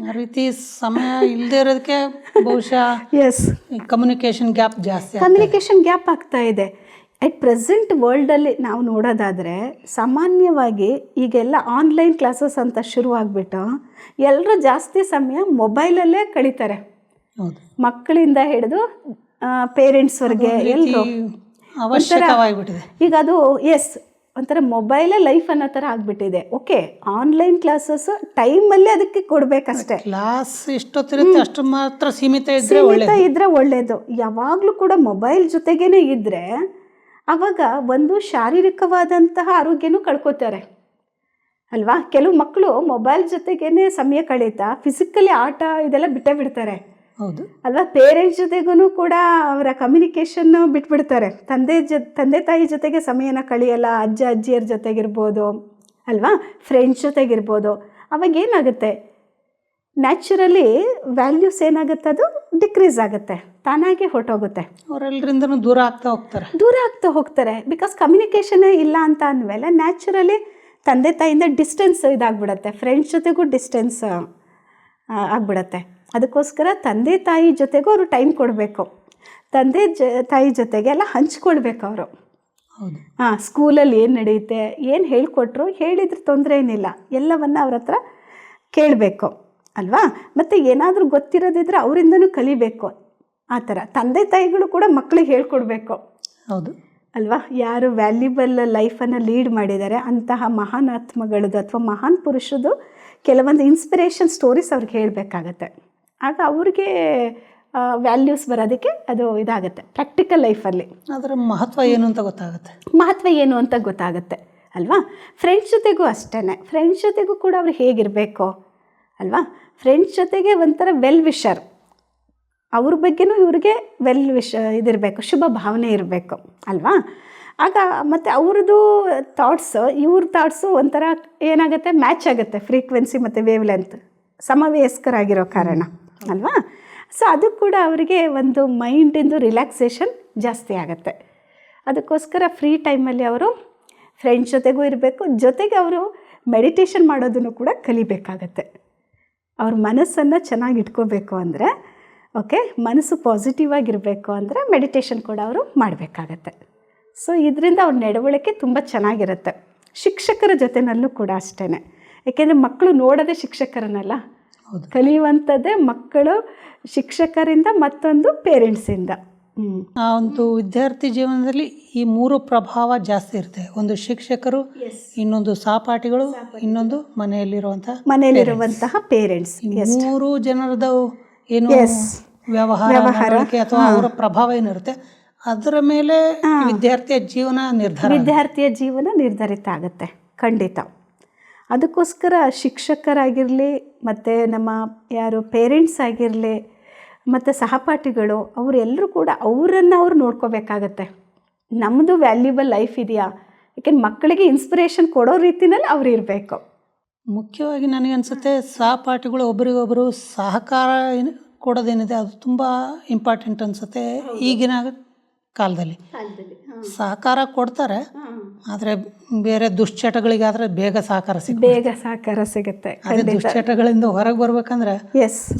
ಆ ರೀತಿ ಸಮಯ ಇಲ್ಲದೆ ಇರೋದಕ್ಕೆ ಬಹುಶಃ ಕಮ್ಯುನಿಕೇಷನ್ ಗ್ಯಾಪ್ ಆಗ್ತಾ ಇದೆ. ಅಟ್ ಪ್ರೆಸೆಂಟ್ ವರ್ಲ್ಡಲ್ಲಿ ನಾವು ನೋಡೋದಾದರೆ ಸಾಮಾನ್ಯವಾಗಿ ಈಗೆಲ್ಲ ಆನ್ಲೈನ್ ಕ್ಲಾಸಸ್ ಅಂತ ಶುರುವಾಗ್ಬಿಟ್ಟು ಎಲ್ಲರೂ ಜಾಸ್ತಿ ಸಮಯ ಮೊಬೈಲಲ್ಲೇ ಕಳೀತಾರೆ. ಮಕ್ಕಳಿಂದ ಹಿಡಿದು ಪೇರೆಂಟ್ಸ್ವರೆಗೆ ಎಲ್ಲರೂ ಈಗ ಅದು ಒಂಥರ ಮೊಬೈಲೇ ಲೈಫ್ ಅನ್ನೋ ಥರ ಆಗಿಬಿಟ್ಟಿದೆ. ಓಕೆ, ಆನ್ಲೈನ್ ಕ್ಲಾಸಸ್ ಟೈಮಲ್ಲೇ ಅದಕ್ಕೆ ಕೊಡಬೇಕಷ್ಟೇ. ಕ್ಲಾಸ್ ಎಷ್ಟೊತ್ತಿರುತ್ತೆ ಅಷ್ಟು ಮಾತ್ರ ಸೀಮಿತ ಇದ್ದರೆ ಒಳ್ಳೆಯದು. ಯಾವಾಗಲೂ ಕೂಡ ಮೊಬೈಲ್ ಜೊತೆಗೇ ಇದ್ದರೆ ಆವಾಗ ಒಂದು ಶಾರೀರಿಕವಾದಂತಹ ಆರೋಗ್ಯನೂ ಕಳ್ಕೊತಾರೆ ಅಲ್ವಾ. ಕೆಲವು ಮಕ್ಕಳು ಮೊಬೈಲ್ ಜೊತೆಗೇ ಸಮಯ ಕಳೀತಾ ಫಿಸಿಕಲಿ ಆಟ ಇದೆಲ್ಲ ಬಿಡ್ತಾರೆ. ಹೌದು ಅಲ್ವಾ. ಪೇರೆಂಟ್ಸ್ ಜೊತೆಗೂ ಕೂಡ ಅವರ ಕಮ್ಯುನಿಕೇಷನ್ ಬಿಟ್ಬಿಡ್ತಾರೆ. ತಂದೆ ತಾಯಿ ಜೊತೆಗೆ ಸಮಯನ ಕಳೆಯಲ್ಲ, ಅಜ್ಜ ಅಜ್ಜಿಯರ ಜೊತೆಗಿರ್ಬೋದು ಅಲ್ವಾ, ಫ್ರೆಂಡ್ಸ್ ಜೊತೆಗಿರ್ಬೋದು. ಅವಾಗ ಏನಾಗುತ್ತೆ, ನ್ಯಾಚುರಲಿ ವ್ಯಾಲ್ಯೂಸ್ ಏನಾಗುತ್ತೆ, ಅದು ಡಿಕ್ರೀಸ್ ಆಗುತ್ತೆ, ತಾನಾಗೆ ಹೊರಟೋಗುತ್ತೆ. ಅವರೆಲ್ಲರಿಂದನೂ ದೂರ ಆಗ್ತಾ ಹೋಗ್ತಾರೆ. ಬಿಕಾಸ್ ಕಮ್ಯುನಿಕೇಷನ್ನೇ ಇಲ್ಲ ಅಂತ ಅಂದಮೇಲೆ ನ್ಯಾಚುರಲಿ ತಂದೆ ತಾಯಿಯಿಂದ ಡಿಸ್ಟೆನ್ಸ್ ಇದಾಗ್ಬಿಡುತ್ತೆ, ಫ್ರೆಂಡ್ಸ್ ಜೊತೆಗೂ ಡಿಸ್ಟೆನ್ಸ್ ಆಗ್ಬಿಡತ್ತೆ. ಅದಕ್ಕೋಸ್ಕರ ತಂದೆ ತಾಯಿ ಜೊತೆಗೂ ಅವರು ಟೈಮ್ ಕೊಡಬೇಕು. ತಾಯಿ ಜೊತೆಗೆ ಎಲ್ಲ ಹಂಚ್ಕೊಳ್ಬೇಕು ಅವರು. ಸ್ಕೂಲಲ್ಲಿ ಏನು ನಡೆಯುತ್ತೆ, ಏನು ಹೇಳಿಕೊಟ್ರು, ಹೇಳಿದ್ರೆ ತೊಂದರೆ ಏನಿಲ್ಲ, ಎಲ್ಲವನ್ನ ಅವ್ರ ಹತ್ರ ಕೇಳಬೇಕು ಅಲ್ವಾ. ಮತ್ತು ಏನಾದರೂ ಗೊತ್ತಿರೋದಿದ್ರೆ ಅವರಿಂದನೂ ಕಲಿಬೇಕು. ಆ ಥರ ತಂದೆ ತಾಯಿಗಳು ಕೂಡ ಮಕ್ಕಳಿಗೆ ಹೇಳ್ಕೊಡ್ಬೇಕು. ಹೌದು ಅಲ್ವಾ. ಯಾರು ವ್ಯಾಲ್ಯೂಬಲ್ ಲೈಫನ್ನು ಲೀಡ್ ಮಾಡಿದ್ದಾರೆ ಅಂತಹ ಮಹಾನ್ ಆತ್ಮಗಳದ್ದು ಅಥವಾ ಮಹಾನ್ ಪುರುಷದ್ದು ಕೆಲವೊಂದು ಇನ್ಸ್ಪಿರೇಷನ್ ಸ್ಟೋರೀಸ್ ಅವ್ರಿಗೆ ಹೇಳಬೇಕಾಗತ್ತೆ. ಆಗ ಅವ್ರಿಗೆ ವ್ಯಾಲ್ಯೂಸ್ ಬರೋದಕ್ಕೆ ಅದು ಇದಾಗುತ್ತೆ ಪ್ರಾಕ್ಟಿಕಲ್ ಲೈಫಲ್ಲಿ. ಅದರ ಮಹತ್ವ ಏನು ಅಂತ ಗೊತ್ತಾಗುತ್ತೆ ಅಲ್ವಾ. ಫ್ರೆಂಡ್ಸ್ ಜೊತೆಗೂ ಅಷ್ಟೇ, ಫ್ರೆಂಡ್ಸ್ ಜೊತೆಗೂ ಕೂಡ ಅವ್ರು ಹೇಗಿರಬೇಕು ಅಲ್ವಾ. ಫ್ರೆಂಡ್ಸ್ ಜೊತೆಗೆ ಒಂಥರ ವೆಲ್ ವಿಷರ್, ಅವ್ರ ಬಗ್ಗೆನೂ ಇವ್ರಿಗೆ ಇದಿರಬೇಕು, ಶುಭ ಭಾವನೆ ಇರಬೇಕು ಅಲ್ವಾ. ಆಗ ಮತ್ತು ಅವ್ರದ್ದು ಇವ್ರ ಥಾಟ್ಸು ಒಂಥರ ಏನಾಗುತ್ತೆ, ಮ್ಯಾಚ್ ಆಗುತ್ತೆ, ಫ್ರೀಕ್ವೆನ್ಸಿ ಮತ್ತು ವೇವ್ ಲೆಂತ್ ಸಮವಯಸ್ಕರಾಗಿರೋ ಕಾರಣ ಅಲ್ವಾ. ಸೊ ಅದು ಕೂಡ ಅವರಿಗೆ ಒಂದು ಮೈಂಡಿಂದು ರಿಲ್ಯಾಕ್ಸೇಷನ್ ಜಾಸ್ತಿ ಆಗುತ್ತೆ. ಅದಕ್ಕೋಸ್ಕರ ಫ್ರೀ ಟೈಮಲ್ಲಿ ಅವರು ಫ್ರೆಂಡ್ಸ್ ಜೊತೆಗೂ ಇರಬೇಕು, ಜೊತೆಗೆ ಅವರು ಮೆಡಿಟೇಷನ್ ಮಾಡೋದನ್ನು ಕೂಡ ಕಲಿಬೇಕಾಗತ್ತೆ. ಅವ್ರ ಮನಸ್ಸನ್ನು ಚೆನ್ನಾಗಿ ಇಟ್ಕೋಬೇಕು ಅಂದರೆ, ಓಕೆ, ಮನಸ್ಸು ಪಾಸಿಟಿವ್ ಆಗಿರಬೇಕು ಅಂದರೆ ಮೆಡಿಟೇಷನ್ ಕೂಡ ಅವರು ಮಾಡಬೇಕಾಗತ್ತೆ. ಸೊ ಇದರಿಂದ ಅವ್ರ ನಡವಳಿಕೆ ತುಂಬ ಚೆನ್ನಾಗಿರುತ್ತೆ. ಶಿಕ್ಷಕರ ಜೊತೆನಲ್ಲೂ ಕೂಡ ಅಷ್ಟೇ. ಏಕೆಂದರೆ ಮಕ್ಕಳು ನೋಡೋದೇ ಶಿಕ್ಷಕರನ್ನಲ್ಲ, ಹೌದು. ಕಲಿಯುವಂಥದ್ದೇ ಮಕ್ಕಳು ಶಿಕ್ಷಕರಿಂದ, ಮತ್ತೊಂದು ಪೇರೆಂಟ್ಸಿಂದ. ಆ ಒಂದು ವಿದ್ಯಾರ್ಥಿ ಜೀವನದಲ್ಲಿ ಈ 3 ಪ್ರಭಾವ ಜಾಸ್ತಿ ಇರುತ್ತೆ. ಒಂದು ಶಿಕ್ಷಕರು, ಇನ್ನೊಂದು ಸಹಪಾಠಿಗಳು, ಇನ್ನೊಂದು ಮನೆಯಲ್ಲಿರುವಂತಹ ಪೇರೆಂಟ್ಸ್. 3 ಜನರದ ಏನು ವ್ಯವಹಾರ ನಡವಳಿಕೆ ಅಥವಾ ಅವರ ಪ್ರಭಾವ ಏನಿರುತ್ತೆ ಅದರ ಮೇಲೆ ವಿದ್ಯಾರ್ಥಿಯ ಜೀವನ ನಿರ್ಧರಿತ ಆಗುತ್ತೆ. ಖಂಡಿತ. ಅದಕ್ಕೋಸ್ಕರ ಶಿಕ್ಷಕರಾಗಿರಲಿ, ಮತ್ತು ನಮ್ಮ ಯಾರು ಪೇರೆಂಟ್ಸ್ ಆಗಿರಲಿ, ಮತ್ತು ಸಹಪಾಠಿಗಳು, ಅವರೆಲ್ಲರೂ ಕೂಡ ಅವರನ್ನು ಅವ್ರು ನೋಡ್ಕೋಬೇಕಾಗತ್ತೆ. ನಮ್ಮದು ವ್ಯಾಲ್ಯೂಬಲ್ ಲೈಫ್ ಇದೆಯಾ, ಯಾಕೆಂದ್ರೆ ಮಕ್ಕಳಿಗೆ ಇನ್ಸ್ಪಿರೇಷನ್ ಕೊಡೋ ರೀತಿನಲ್ಲಿ ಅವ್ರು ಇರಬೇಕು. ಮುಖ್ಯವಾಗಿ ನನಗೆ ಅನಿಸುತ್ತೆ ಸಹಪಾಠಿಗಳು ಒಬ್ಬರಿಗೊಬ್ಬರು ಸಹಕಾರ ಕೊಡೋದೇನಿದೆ ಅದು ತುಂಬ ಇಂಪಾರ್ಟೆಂಟ್ ಅನಿಸುತ್ತೆ. ಈಗಿನ ಕಾಲದಲ್ಲಿ ಸಹಕಾರ ಕೊಡ್ತಾರೆ, ಆದರೆ ಬೇರೆ ದುಶ್ಚಟಗಳಿಗಾದರೆ ಬೇಗ ಸಹಕಾರ ಸಿಗುತ್ತೆ. ಅದೇ ದುಶ್ಚಟಗಳಿಂದ ಹೊರಗೆ ಬರ್ಬೇಕಂದ್ರೆ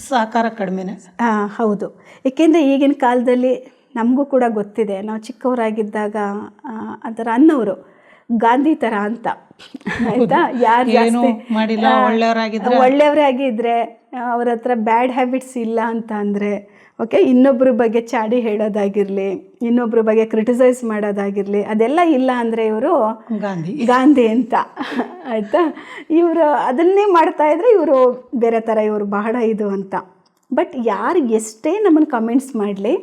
ಸಹಕಾರ ಕಡಿಮೆನೆ. ಹೌದು. ಏಕೆಂದರೆ ಈಗಿನ ಕಾಲದಲ್ಲಿ ನಮಗೂ ಕೂಡ ಗೊತ್ತಿದೆ, ನಾವು ಚಿಕ್ಕವರಾಗಿದ್ದಾಗ ಅದರ ಅನ್ನೋರು ಗಾಂಧಿ ಥರ ಅಂತ, ಆಯಿತಾ? ಯಾರು ಜಾಸ್ತಿ ಒಳ್ಳೆಯವರಾಗಿದ್ದರೆ ಅವ್ರ ಹತ್ರ ಬ್ಯಾಡ್ ಹ್ಯಾಬಿಟ್ಸ್ ಇಲ್ಲ ಅಂತ ಅಂದರೆ, ಓಕೆ, ಇನ್ನೊಬ್ಬರ ಬಗ್ಗೆ ಚಾಡಿ ಹೇಳೋದಾಗಿರಲಿ, ಇನ್ನೊಬ್ಬರ ಬಗ್ಗೆ ಕ್ರಿಟಿಸೈಸ್ ಮಾಡೋದಾಗಿರಲಿ, ಅದೆಲ್ಲ ಇಲ್ಲ ಅಂದರೆ ಇವರು ಗಾಂಧಿ ಅಂತ, ಆಯಿತಾ? ಇವರು ಅದನ್ನೇ ಮಾಡ್ತಾಯಿದ್ರೆ ಇವರು ಬೇರೆ ಥರ, ಇವರು ಬಹಳ ಇದು ಅಂತ. ಬಟ್ ಯಾರು ಎಷ್ಟೇ ನಮ್ಮನ್ನು ಕಮೆಂಟ್ಸ್ ಮಾಡಲಿ,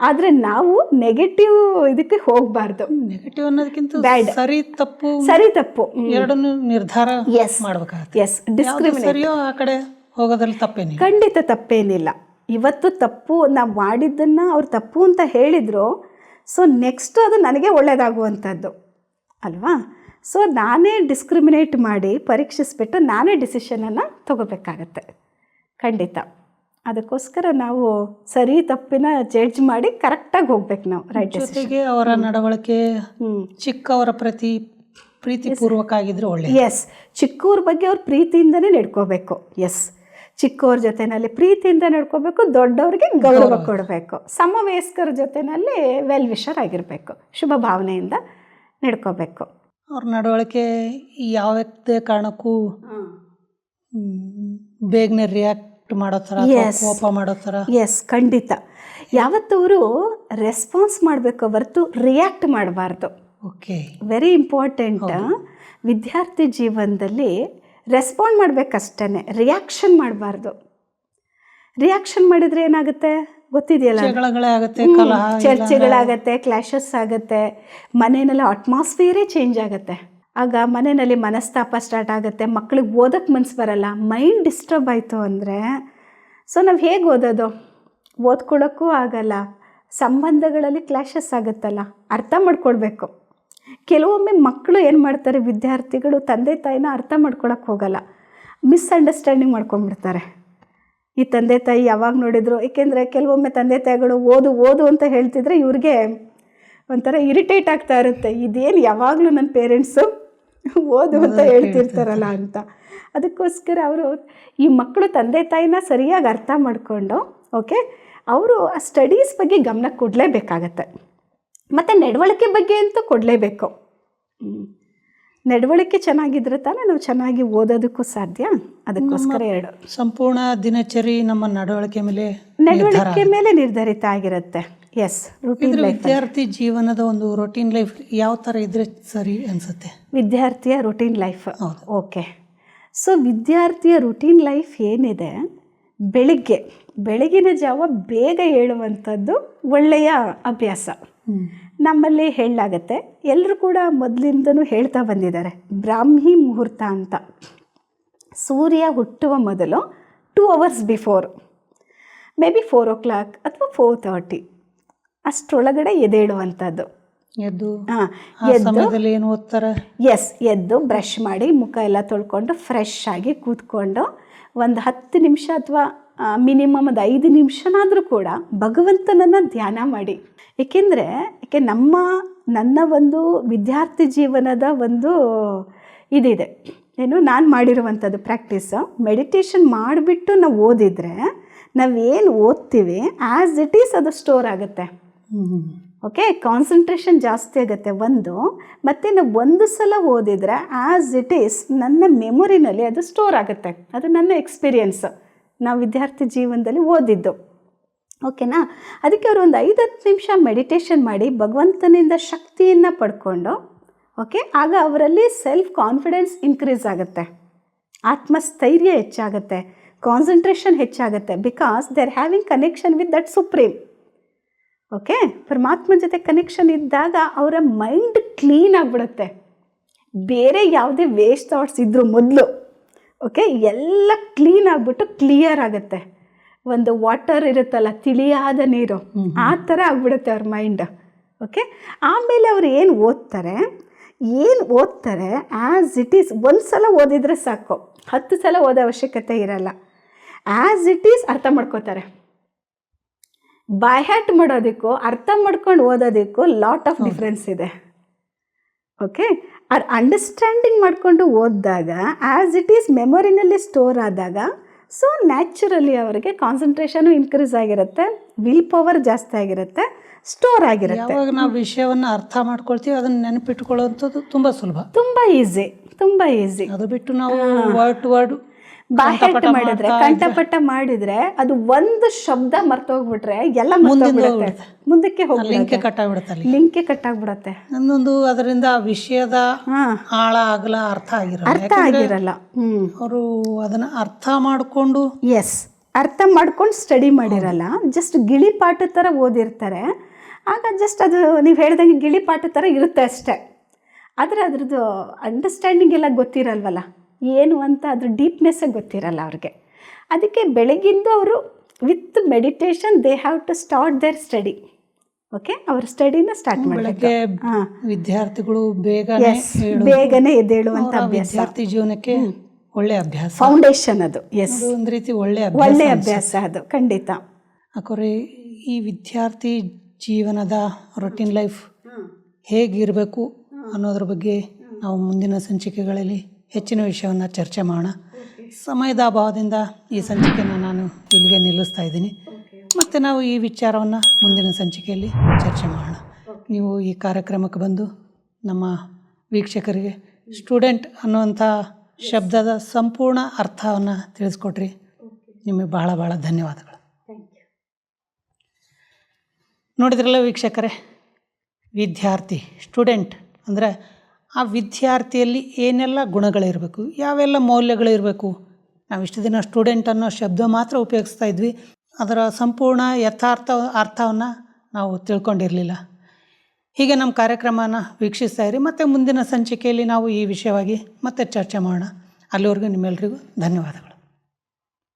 ಆದರೆ ನಾವು ನೆಗೆಟಿವ್ ಇದಕ್ಕೆ ಹೋಗಬಾರ್ದು. ನೆಗೆಟಿವ್ ಅನ್ನೋದಕ್ಕಿಂತ ಬ್ಯಾಡ್, ಸರಿ ತಪ್ಪು ಎರಡನ್ನೂ ನಿರ್ಧಾರ ಮಾಡಬೇಕಾಗುತ್ತೆ. ಸರಿಯೋ ಆ ಕಡೆ ಹೋಗೋದ್ರಲ್ಲಿ ತಪ್ಪೇನಿಲ್ಲ, ಖಂಡಿತ ತಪ್ಪೇನಿಲ್ಲ. ಇವತ್ತು ತಪ್ಪು ನಾವು ಮಾಡಿದ್ದನ್ನು ಅವ್ರು ತಪ್ಪು ಅಂತ ಹೇಳಿದರು, ಸೊ ನೆಕ್ಸ್ಟ್ ಅದು ನನಗೆ ಒಳ್ಳೆಯದಾಗುವಂಥದ್ದು ಅಲ್ವಾ? ಸೊ ನಾನೇ ಡಿಸ್ಕ್ರಿಮಿನೇಟ್ ಮಾಡಿ ಪರೀಕ್ಷಿಸ್ಬಿಟ್ಟು ನಾನೇ ಡಿಸಿಷನನ್ನು ತಗೋಬೇಕಾಗತ್ತೆ. ಖಂಡಿತ. ಅದಕ್ಕೋಸ್ಕರ ನಾವು ಸರಿ ತಪ್ಪಿನ ಜಡ್ಜ್ ಮಾಡಿ ಕರೆಕ್ಟಾಗಿ ಹೋಗ್ಬೇಕು ನಾವು. ರೈಟ್. ಜೊತೆಗೆ ಅವರ ನಡವಳಿಕೆ ಚಿಕ್ಕವರ ಪ್ರತಿ ಪ್ರೀತಿಪೂರ್ವಕ ಆಗಿದ್ರೆ ಒಳ್ಳೆ. ಚಿಕ್ಕವ್ರ ಬಗ್ಗೆ ಅವ್ರ ಪ್ರೀತಿಯಿಂದನೇ ನಡ್ಕೋಬೇಕು. ಚಿಕ್ಕವ್ರ ಜೊತೆಯಲ್ಲಿ ಪ್ರೀತಿಯಿಂದ ನಡ್ಕೋಬೇಕು, ದೊಡ್ಡವ್ರಿಗೆ ಗೌರವ ಕೊಡಬೇಕು, ಸಮವಯಸ್ಕರ ಜೊತೆಯಲ್ಲಿ ವೆಲ್ ವಿಷರ್ ಆಗಿರಬೇಕು, ಶುಭ ಭಾವನೆಯಿಂದ ನಡ್ಕೋಬೇಕು. ಅವ್ರ ನಡವಳಿಕೆ ಯಾವುದೇ ಕಾರಣಕ್ಕೂ ಬೇಗನೆ ರಿಯಾಕ್ಟ್ ಮಾಡೋ ಥರ, ಕೋಪ ಮಾಡೋ ಥರ. ಖಂಡಿತ. ಯಾವತ್ತವರು ರೆಸ್ಪಾನ್ಸ್ ಮಾಡಬೇಕು ಹೊರತು ರಿಯಾಕ್ಟ್ ಮಾಡಬಾರ್ದು. Okay, very important. ವಿದ್ಯಾರ್ಥಿ ಜೀವನದಲ್ಲಿ ರೆಸ್ಪಾಂಡ್ ಮಾಡಬೇಕಷ್ಟೇ, ರಿಯಾಕ್ಷನ್ ಮಾಡಬಾರ್ದು. ರಿಯಾಕ್ಷನ್ ಮಾಡಿದರೆ ಏನಾಗುತ್ತೆ ಗೊತ್ತಿದೆಯಲ್ಲ, ಚರ್ಚೆಗಳಾಗತ್ತೆ, ಕ್ಲಾಶಸ್ ಆಗುತ್ತೆ, ಮನೆಯಲ್ಲಿ ಅಟ್ಮಾಸ್ಫಿಯರೇ ಚೇಂಜ್ ಆಗುತ್ತೆ. ಆಗ ಮನೆಯಲ್ಲಿ ಮನಸ್ತಾಪ ಸ್ಟಾರ್ಟ್ ಆಗುತ್ತೆ, ಮಕ್ಕಳಿಗೆ ಓದೋಕ್ಕೆ ಮನಸ್ಸು ಬರಲ್ಲ, ಮೈಂಡ್ ಡಿಸ್ಟರ್ಬ್ ಆಯಿತು ಅಂದರೆ ಸೊ ನಾವು ಹೇಗೆ ಓದೋದು? ಓದ್ಕೊಳ್ಳೋಕ್ಕೂ ಆಗಲ್ಲ, ಸಂಬಂಧಗಳಲ್ಲಿ ಕ್ಲಾಶಸ್ ಆಗುತ್ತಲ್ಲ, ಅರ್ಥ ಮಾಡ್ಕೊಳ್ಬೇಕು. ಕೆಲವೊಮ್ಮೆ ಮಕ್ಕಳು ಏನು ಮಾಡ್ತಾರೆ, ವಿದ್ಯಾರ್ಥಿಗಳು ತಂದೆ ತಾಯಿನ ಅರ್ಥ ಮಾಡ್ಕೊಳಕ್ಕೆ ಹೋಗಲ್ಲ, ಮಿಸ್ಅಂಡರ್ಸ್ಟ್ಯಾಂಡಿಂಗ್ ಮಾಡ್ಕೊಂಡ್ಬಿಡ್ತಾರೆ. ಈ ತಂದೆ ತಾಯಿ ಯಾವಾಗ ನೋಡಿದ್ರು, ಏಕೆಂದರೆ ಕೆಲವೊಮ್ಮೆ ತಂದೆ ತಾಯಿಗಳು ಓದು ಅಂತ ಹೇಳ್ತಿದ್ರೆ ಇವ್ರಿಗೆ ಒಂಥರ ಇರಿಟೇಟ್ ಆಗ್ತಾ ಇರುತ್ತೆ, ಇದೇನು ಯಾವಾಗಲೂ ನನ್ನ ಪೇರೆಂಟ್ಸು ಓದು ಅಂತ ಹೇಳ್ತಿರ್ತಾರಲ್ಲ ಅಂತ. ಅದಕ್ಕೋಸ್ಕರ ಅವರು ಈ ಮಕ್ಕಳು ತಂದೆ ತಾಯಿನ ಸರಿಯಾಗಿ ಅರ್ಥ ಮಾಡಿಕೊಂಡು, ಓಕೆ, ಅವರು ಆ ಸ್ಟಡೀಸ್ ಬಗ್ಗೆ ಗಮನ ಕೊಡಲೇಬೇಕಾಗತ್ತೆ. ಮತ್ತು ನಡವಳಿಕೆ ಬಗ್ಗೆ ಅಂತೂ ಕೊಡಲೇಬೇಕು. ನಡವಳಿಕೆ ಚೆನ್ನಾಗಿದ್ರೆ ತಾನೇ ನಾವು ಚೆನ್ನಾಗಿ ಓದೋದಕ್ಕೂ ಸಾಧ್ಯ. ಅದಕ್ಕೋಸ್ಕರ ಸಂಪೂರ್ಣ ದಿನಚರಿ ನಮ್ಮ ನಡವಳಿಕೆ ಮೇಲೆ ನಿರ್ಧರಿತ ಆಗಿರುತ್ತೆ. Routine life. ವಿದ್ಯಾರ್ಥಿ ಜೀವನದ ಒಂದು ರೂಟೀನ್ ಲೈಫ್ ಯಾವ ಥರ ಇದ್ರೆ ಸರಿ ಅನಿಸುತ್ತೆ? ವಿದ್ಯಾರ್ಥಿಯ ರೂಟೀನ್ ಲೈಫ್. ಓಕೆ, ಸೊ ವಿದ್ಯಾರ್ಥಿಯ ರೂಟೀನ್ ಲೈಫ್ ಏನಿದೆ, ಬೆಳಗಿನ ಜಾವ ಬೇಗ ಏಳುವಂಥದ್ದು ಒಳ್ಳೆಯ ಅಭ್ಯಾಸ. ನಮ್ಮಲ್ಲಿ ಹೇಳಲಾಗತ್ತೆ, ಎಲ್ಲರೂ ಕೂಡ ಮೊದಲಿಂದನೂ ಹೇಳ್ತಾ ಬಂದಿದ್ದಾರೆ, ಬ್ರಾಹ್ಮಿ ಮುಹೂರ್ತ ಅಂತ. ಸೂರ್ಯ ಹುಟ್ಟುವ ಮೊದಲು 2 hours before, may be 4 o'clock ಅಥವಾ 4:30 ಅಷ್ಟರೊಳಗಡೆ ಎದ್ದೇಳುವಂಥದ್ದು. ಎದ್ದು ಬ್ರಷ್ ಮಾಡಿ ಮುಖ ಎಲ್ಲ ತೊಳ್ಕೊಂಡು ಫ್ರೆಶ್ ಆಗಿ ಕೂತ್ಕೊಂಡು ಒಂದು 10 ನಿಮಿಷ ಅಥವಾ ಮಿನಿಮಮ್ ಒಂದು 5 ನಿಮಿಷನಾದರೂ ಕೂಡ ಭಗವಂತನನ್ನು ಧ್ಯಾನ ಮಾಡಿ. ಏಕೆಂದರೆ ನನ್ನ ಒಂದು ವಿದ್ಯಾರ್ಥಿ ಜೀವನದ ಒಂದು ಇದಿದೆ, ನಾನು ಮಾಡಿರುವಂಥದ್ದು ಪ್ರಾಕ್ಟೀಸು. ಮೆಡಿಟೇಷನ್ ಮಾಡಿಬಿಟ್ಟು ನಾವು ಓದಿದರೆ ನಾವೇನು ಓದ್ತೀವಿ ಆ್ಯಸ್ ಇಟ್ ಈಸ್ ಅದು ಸ್ಟೋರ್ ಆಗುತ್ತೆ. ಓಕೆ, ಕಾನ್ಸಂಟ್ರೇಷನ್ ಜಾಸ್ತಿ ಆಗುತ್ತೆ ಒಂದು. ಮತ್ತು ನಾವು ಒಂದು ಸಲ ಓದಿದರೆ ಆ್ಯಸ್ ಇಟ್ ಈಸ್ ನನ್ನ ಮೆಮೊರಿನಲ್ಲಿ ಅದು ಸ್ಟೋರ್ ಆಗುತ್ತೆ. ಅದು ನನ್ನ ಎಕ್ಸ್ಪೀರಿಯನ್ಸ್, ನಾವು ವಿದ್ಯಾರ್ಥಿ ಜೀವನದಲ್ಲಿ ಓದಿದ್ದು. ಓಕೆನಾ? ಅದಕ್ಕೆ ಅವರು ಒಂದು 5-10 ನಿಮಿಷ ಮೆಡಿಟೇಷನ್ ಮಾಡಿ ಭಗವಂತನಿಂದ ಶಕ್ತಿಯನ್ನು ಪಡ್ಕೊಂಡು, ಓಕೆ, ಆಗ ಅವರಲ್ಲಿ ಸೆಲ್ಫ್ ಕಾನ್ಫಿಡೆನ್ಸ್ ಇನ್ಕ್ರೀಸ್ ಆಗುತ್ತೆ, ಆತ್ಮಸ್ಥೈರ್ಯ ಹೆಚ್ಚಾಗುತ್ತೆ, ಕಾನ್ಸಂಟ್ರೇಷನ್ ಹೆಚ್ಚಾಗುತ್ತೆ. Because they are having connection with that supreme. Okay, ಪರಮಾತ್ಮನ ಜೊತೆ ಕನೆಕ್ಷನ್ ಇದ್ದಾಗ ಅವರ ಮೈಂಡ್ ಕ್ಲೀನ್ ಆಗಿಬಿಡುತ್ತೆ. ಬೇರೆ ಯಾವುದೇ ವೇಸ್ಟ್ ಥಾಟ್ಸ್ ಇದ್ದರೂ ಮೊದಲು, ಓಕೆ, ಎಲ್ಲ ಕ್ಲೀನ್ ಆಗಿಬಿಟ್ಟು ಕ್ಲಿಯರ್ ಆಗುತ್ತೆ. ಒಂದು ವಾಟರ್ ಇರುತ್ತಲ್ಲ, ತಿಳಿಯಾದ ನೀರು, ಆ ಥರ ಆಗಿಬಿಡುತ್ತೆ ಅವ್ರ ಮೈಂಡ್. ಓಕೆ, ಆಮೇಲೆ ಅವ್ರು ಏನು ಓದ್ತಾರೆ ಆ್ಯಸ್ ಇಟ್ ಈಸ್ ಒಂದು ಸಲ ಓದಿದರೆ ಸಾಕು, 10 ಸಲ ಓದೋ ಅವಶ್ಯಕತೆ ಇರಲ್ಲ. ಆ್ಯಸ್ ಇಟ್ ಈಸ್ ಅರ್ಥ ಮಾಡ್ಕೋತಾರೆ. ಬೈ ಹ್ಯಾಟ್ ಮಾಡೋದಕ್ಕೂ ಅರ್ಥ ಮಾಡ್ಕೊಂಡು ಓದೋದಕ್ಕೂ ಲಾಟ್ ಆಫ್ ಡಿಫ್ರೆನ್ಸ್ ಇದೆ. ಓಕೆ, ಅವ್ರು ಅಂಡರ್ಸ್ಟ್ಯಾಂಡಿಂಗ್ ಮಾಡಿಕೊಂಡು ಓದಿದಾಗ ಆ್ಯಸ್ ಇಟ್ ಈಸ್ ಮೆಮೊರಿನಲ್ಲಿ ಸ್ಟೋರ್ ಆದಾಗ, ಸೊ ನ್ಯಾಚುರಲಿ ಅವರಿಗೆ ಕಾನ್ಸಂಟ್ರೇಷನು ಇನ್ಕ್ರೀಸ್ ಆಗಿರುತ್ತೆ, ವಿಲ್ ಪವರ್ ಜಾಸ್ತಿ ಆಗಿರುತ್ತೆ, ಸ್ಟೋರ್ ಆಗಿರುತ್ತೆ. ಯಾವಾಗ ನಾವು ವಿಷಯವನ್ನು ಅರ್ಥ ಮಾಡ್ಕೊಳ್ತೀವಿ ಅದನ್ನು ನೆನಪಿಟ್ಕೊಳ್ಳುವಂಥದ್ದು ತುಂಬ ಸುಲಭ, ತುಂಬ ಈಸಿ. ಅದು ಬಿಟ್ಟು ನಾವು ವರ್ಡ್ ಟು ವರ್ಡ್ ಬಾಹ್ಯಾಟ ಮಾಡಿದ್ರೆ, ಕಂಠಪಟ್ಟ ಮಾಡಿದ್ರೆ, ಅದು ಒಂದು ಶಬ್ದ ಮರ್ತೋಗ್ಬಿಟ್ರೆ ಎಲ್ಲ ಮರ್ತೋಗ್ಬಿಡುತ್ತೆ, ಮುಂದಕ್ಕೆ ಲಿಂಕೆ ಕಟ್ಟಾಗ್ಬಿಡುತ್ತೆ, ಲಿಂಕೆ ಕಟ್ಟಾಗ್ಬಿಡುತ್ತೆ. ಇನ್ನೊಂದು ಅದರಿಂದ ವಿಷಯದ ಆಳ ಆಗಲ ಅರ್ಥ ಆಗಿರಲ್ಲ. ಅವರು ಅದನ್ನ ಅರ್ಥ ಮಾಡಿಕೊಂಡು ಅರ್ಥ ಮಾಡ್ಕೊಂಡು ಸ್ಟಡಿ ಮಾಡಿರಲ್ಲ, ಜಸ್ಟ್ ಗಿಳಿಪಾಠ ಥರ ಓದಿರ್ತಾರೆ. ಆಗ ಜಸ್ಟ್ ಅದು ನೀವು ಹೇಳ್ದಂಗೆ ಗಿಳಿಪಾಠ ಥರ ಇರುತ್ತೆ ಅಷ್ಟೇ. ಆದರೆ ಅದ್ರದ್ದು ಅಂಡರ್ಸ್ಟ್ಯಾಂಡಿಂಗ್ ಎಲ್ಲ ಗೊತ್ತಿರಲ್ವಲ್ಲ, ಏನು ಅಂತ ಅದ್ರ ಡೀಪ್ನೆಸ್ಸೇ ಗೊತ್ತಿರಲ್ಲ ಅವ್ರಿಗೆ. ಅದಕ್ಕೆ ಬೆಳಗಿಂದು ಅವರು with meditation they have to start their study. Okay, ಅವ್ರ ಸ್ಟಡಿನ ಸ್ಟಾರ್ಟ್ ಬೆಳಗ್ಗೆ ವಿದ್ಯಾರ್ಥಿಗಳು ಬೇಗನೆ ಎದ್ದೇಳುವಂಥ ಅಭ್ಯಾಸ ವಿದ್ಯಾರ್ಥಿ ಜೀವನಕ್ಕೆ ಒಳ್ಳೆ ಅಭ್ಯಾಸ, ಫೌಂಡೇಶನ್ ಅದು. ಒಂದು ರೀತಿ ಒಳ್ಳೆ ಅಭ್ಯಾಸ ಅದು, ಖಂಡಿತ. ಯಾಕಂದ್ರೆ ಈ ವಿದ್ಯಾರ್ಥಿ ಜೀವನದ ರೊಟೀನ್ ಲೈಫ್ ಹೇಗಿರಬೇಕು ಅನ್ನೋದ್ರ ಬಗ್ಗೆ ನಾವು ಮುಂದಿನ ಸಂಚಿಕೆಗಳಲ್ಲಿ ಹೆಚ್ಚಿನ ವಿಷಯವನ್ನು ಚರ್ಚೆ ಮಾಡೋಣ. ಸಮಯದ ಅಭಾವದಿಂದ ಈ ಸಂಚಿಕೆಯನ್ನು ನಾನು ಇಲ್ಲಿಗೆ ನಿಲ್ಲಿಸ್ತಾ ಇದ್ದೀನಿ. ಮತ್ತು ನಾವು ಈ ವಿಚಾರವನ್ನು ಮುಂದಿನ ಸಂಚಿಕೆಯಲ್ಲಿ ಚರ್ಚೆ ಮಾಡೋಣ. ನೀವು ಈ ಕಾರ್ಯಕ್ರಮಕ್ಕೆ ಬಂದು ನಮ್ಮ ವೀಕ್ಷಕರಿಗೆ ಸ್ಟೂಡೆಂಟ್ ಅನ್ನುವಂಥ ಶಬ್ದದ ಸಂಪೂರ್ಣ ಅರ್ಥವನ್ನು ತಿಳಿಸ್ಕೊಟ್ರಿ. ನಿಮಗೆ ಬಹಳ ಬಹಳ ಧನ್ಯವಾದಗಳು. ನೋಡಿದ್ರಲ್ಲ ವೀಕ್ಷಕರೇ, ವಿದ್ಯಾರ್ಥಿ ಸ್ಟೂಡೆಂಟ್ ಅಂದರೆ ಆ ವಿದ್ಯಾರ್ಥಿಯಲ್ಲಿ ಏನೆಲ್ಲ ಗುಣಗಳಿರಬೇಕು, ಯಾವೆಲ್ಲ ಮೌಲ್ಯಗಳಿರಬೇಕು. ನಾವು ಇಷ್ಟು ದಿನ ಸ್ಟೂಡೆಂಟ್ ಅನ್ನೋ ಶಬ್ದ ಮಾತ್ರ ಉಪಯೋಗಿಸ್ತಾ ಇದ್ವಿ, ಅದರ ಸಂಪೂರ್ಣ ಅರ್ಥವನ್ನು ನಾವು ತಿಳ್ಕೊಂಡಿರಲಿಲ್ಲ. ಹೀಗೆ ನಮ್ಮ ಕಾರ್ಯಕ್ರಮನ ವೀಕ್ಷಿಸ್ತಾ ಇರಿ. ಮತ್ತು ಮುಂದಿನ ಸಂಚಿಕೆಯಲ್ಲಿ ನಾವು ಈ ವಿಷಯವಾಗಿ ಮತ್ತೆ ಚರ್ಚೆ ಮಾಡೋಣ. ಅಲ್ಲಿವರೆಗೂ ನಿಮ್ಮೆಲ್ಲರಿಗೂ ಧನ್ಯವಾದಗಳು.